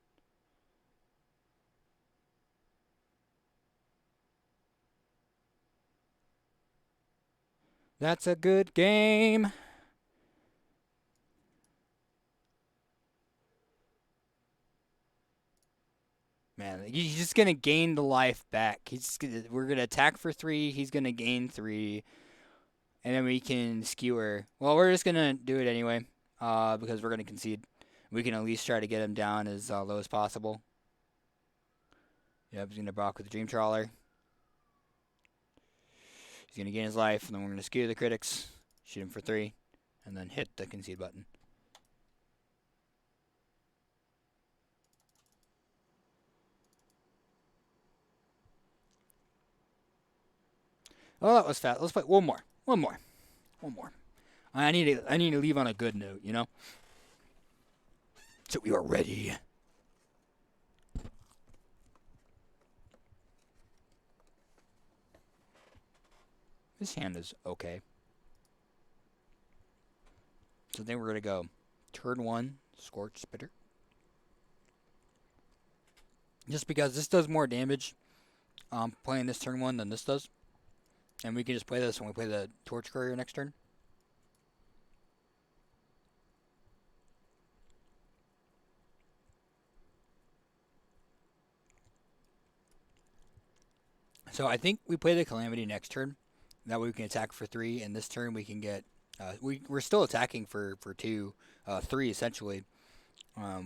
That's a good game. Man, he's just going to gain the life back. We're going to attack for 3. He's going to gain 3. And then we can Skewer. Well, we're just going to do it anyway because we're going to concede. We can at least try to get him down as low as possible. Yep, he's going to block with the Dream Trawler. He's going to gain his life, and then we're going to Skewer the Critics, shoot him for 3, and then hit the concede button. Oh, that was fast. Let's play one more. I need to leave on a good note, you know? So we are ready. This hand is okay. So then we're going to go turn 1, Scorch Spitter. Just because this does more damage playing this turn 1 than this does. And we can just play this when we play the Torch Courier next turn. So I think we play the Calamity next turn. That way we can attack for 3, and this turn we can get... we're still attacking for 2, 3 essentially.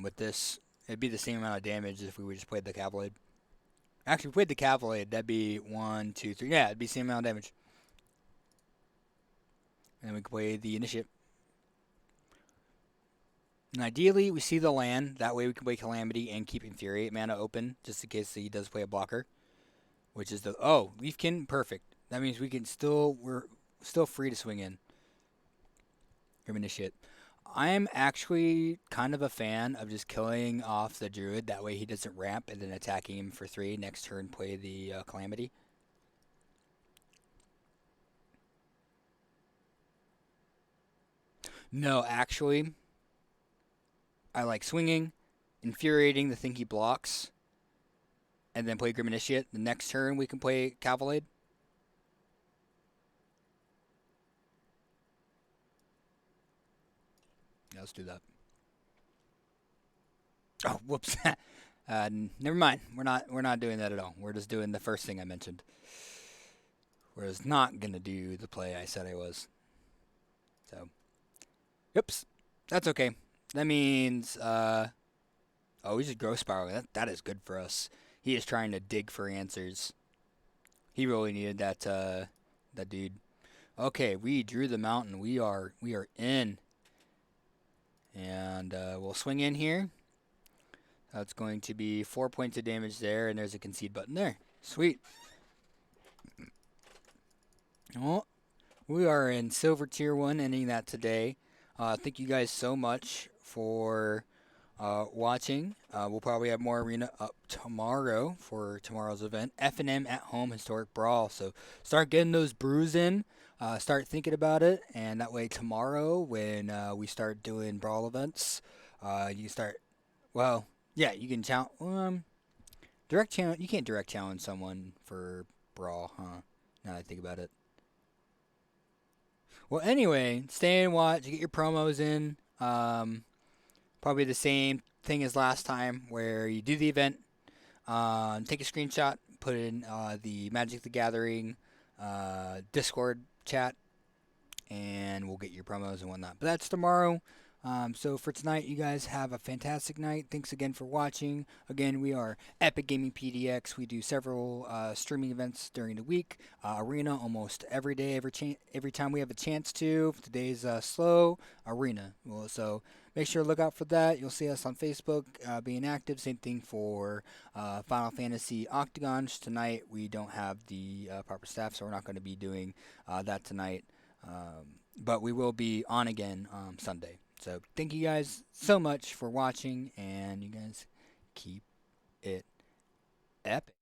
With this, it'd be the same amount of damage if we would just played the Cavalade. Actually, if we played the Cavalade, that'd be 1, 2, 3. Yeah, it'd be the same amount of damage. And then we can play the Initiate. And ideally, we see the land. That way we can play Calamity and keep Infuriate mana open, just in case he does play a blocker. Which is the... Oh, Leafkin, perfect. That means we're still free to swing in. Grim Initiate. I'm actually kind of a fan of just killing off the Druid. That way he doesn't ramp and then attacking him for 3. Next turn, play the Calamity. No, actually, I like swinging, infuriating the thing he blocks, and then play Grim Initiate. The next turn, we can play Cavalade. Yeah, let's do that. Oh, whoops. Never mind. We're not doing that at all. We're just doing the first thing I mentioned. We're just not gonna do the play I said I was. So, oops. That's okay. That means oh, he's just Growth Spiral. That is good for us. He is trying to dig for answers. He really needed that dude. Okay, we drew the mountain. We are in. And we'll swing in here. That's going to be 4 points of damage there, and there's a concede button there. Sweet. Well, we are in Silver Tier 1, ending that today. Thank you guys so much for watching. We'll probably have more Arena up tomorrow for tomorrow's event. F&M at Home Historic Brawl. So start getting those brews in. Start thinking about it, and that way tomorrow when we start doing Brawl events, you start... Well, yeah, you can direct challenge. You can't direct challenge someone for Brawl, huh? Now that I think about it. Well, anyway, stay and watch. Get your promos in. Probably the same thing as last time, where you do the event, take a screenshot, put in the Magic the Gathering Discord chat, and we'll get your promos and whatnot. But that's tomorrow. So for tonight, you guys have a fantastic night. Thanks again for watching. Again, we are Epic Gaming PDX. We do several streaming events during the week. Arena almost every day, every time we have a chance to. If today's slow, Arena. Well, so make sure to look out for that. You'll see us on Facebook being active. Same thing for Final Fantasy Octagons. Tonight, we don't have the proper staff, so we're not going to be doing that tonight. But we will be on again Sunday. So thank you guys so much for watching, and you guys keep it epic.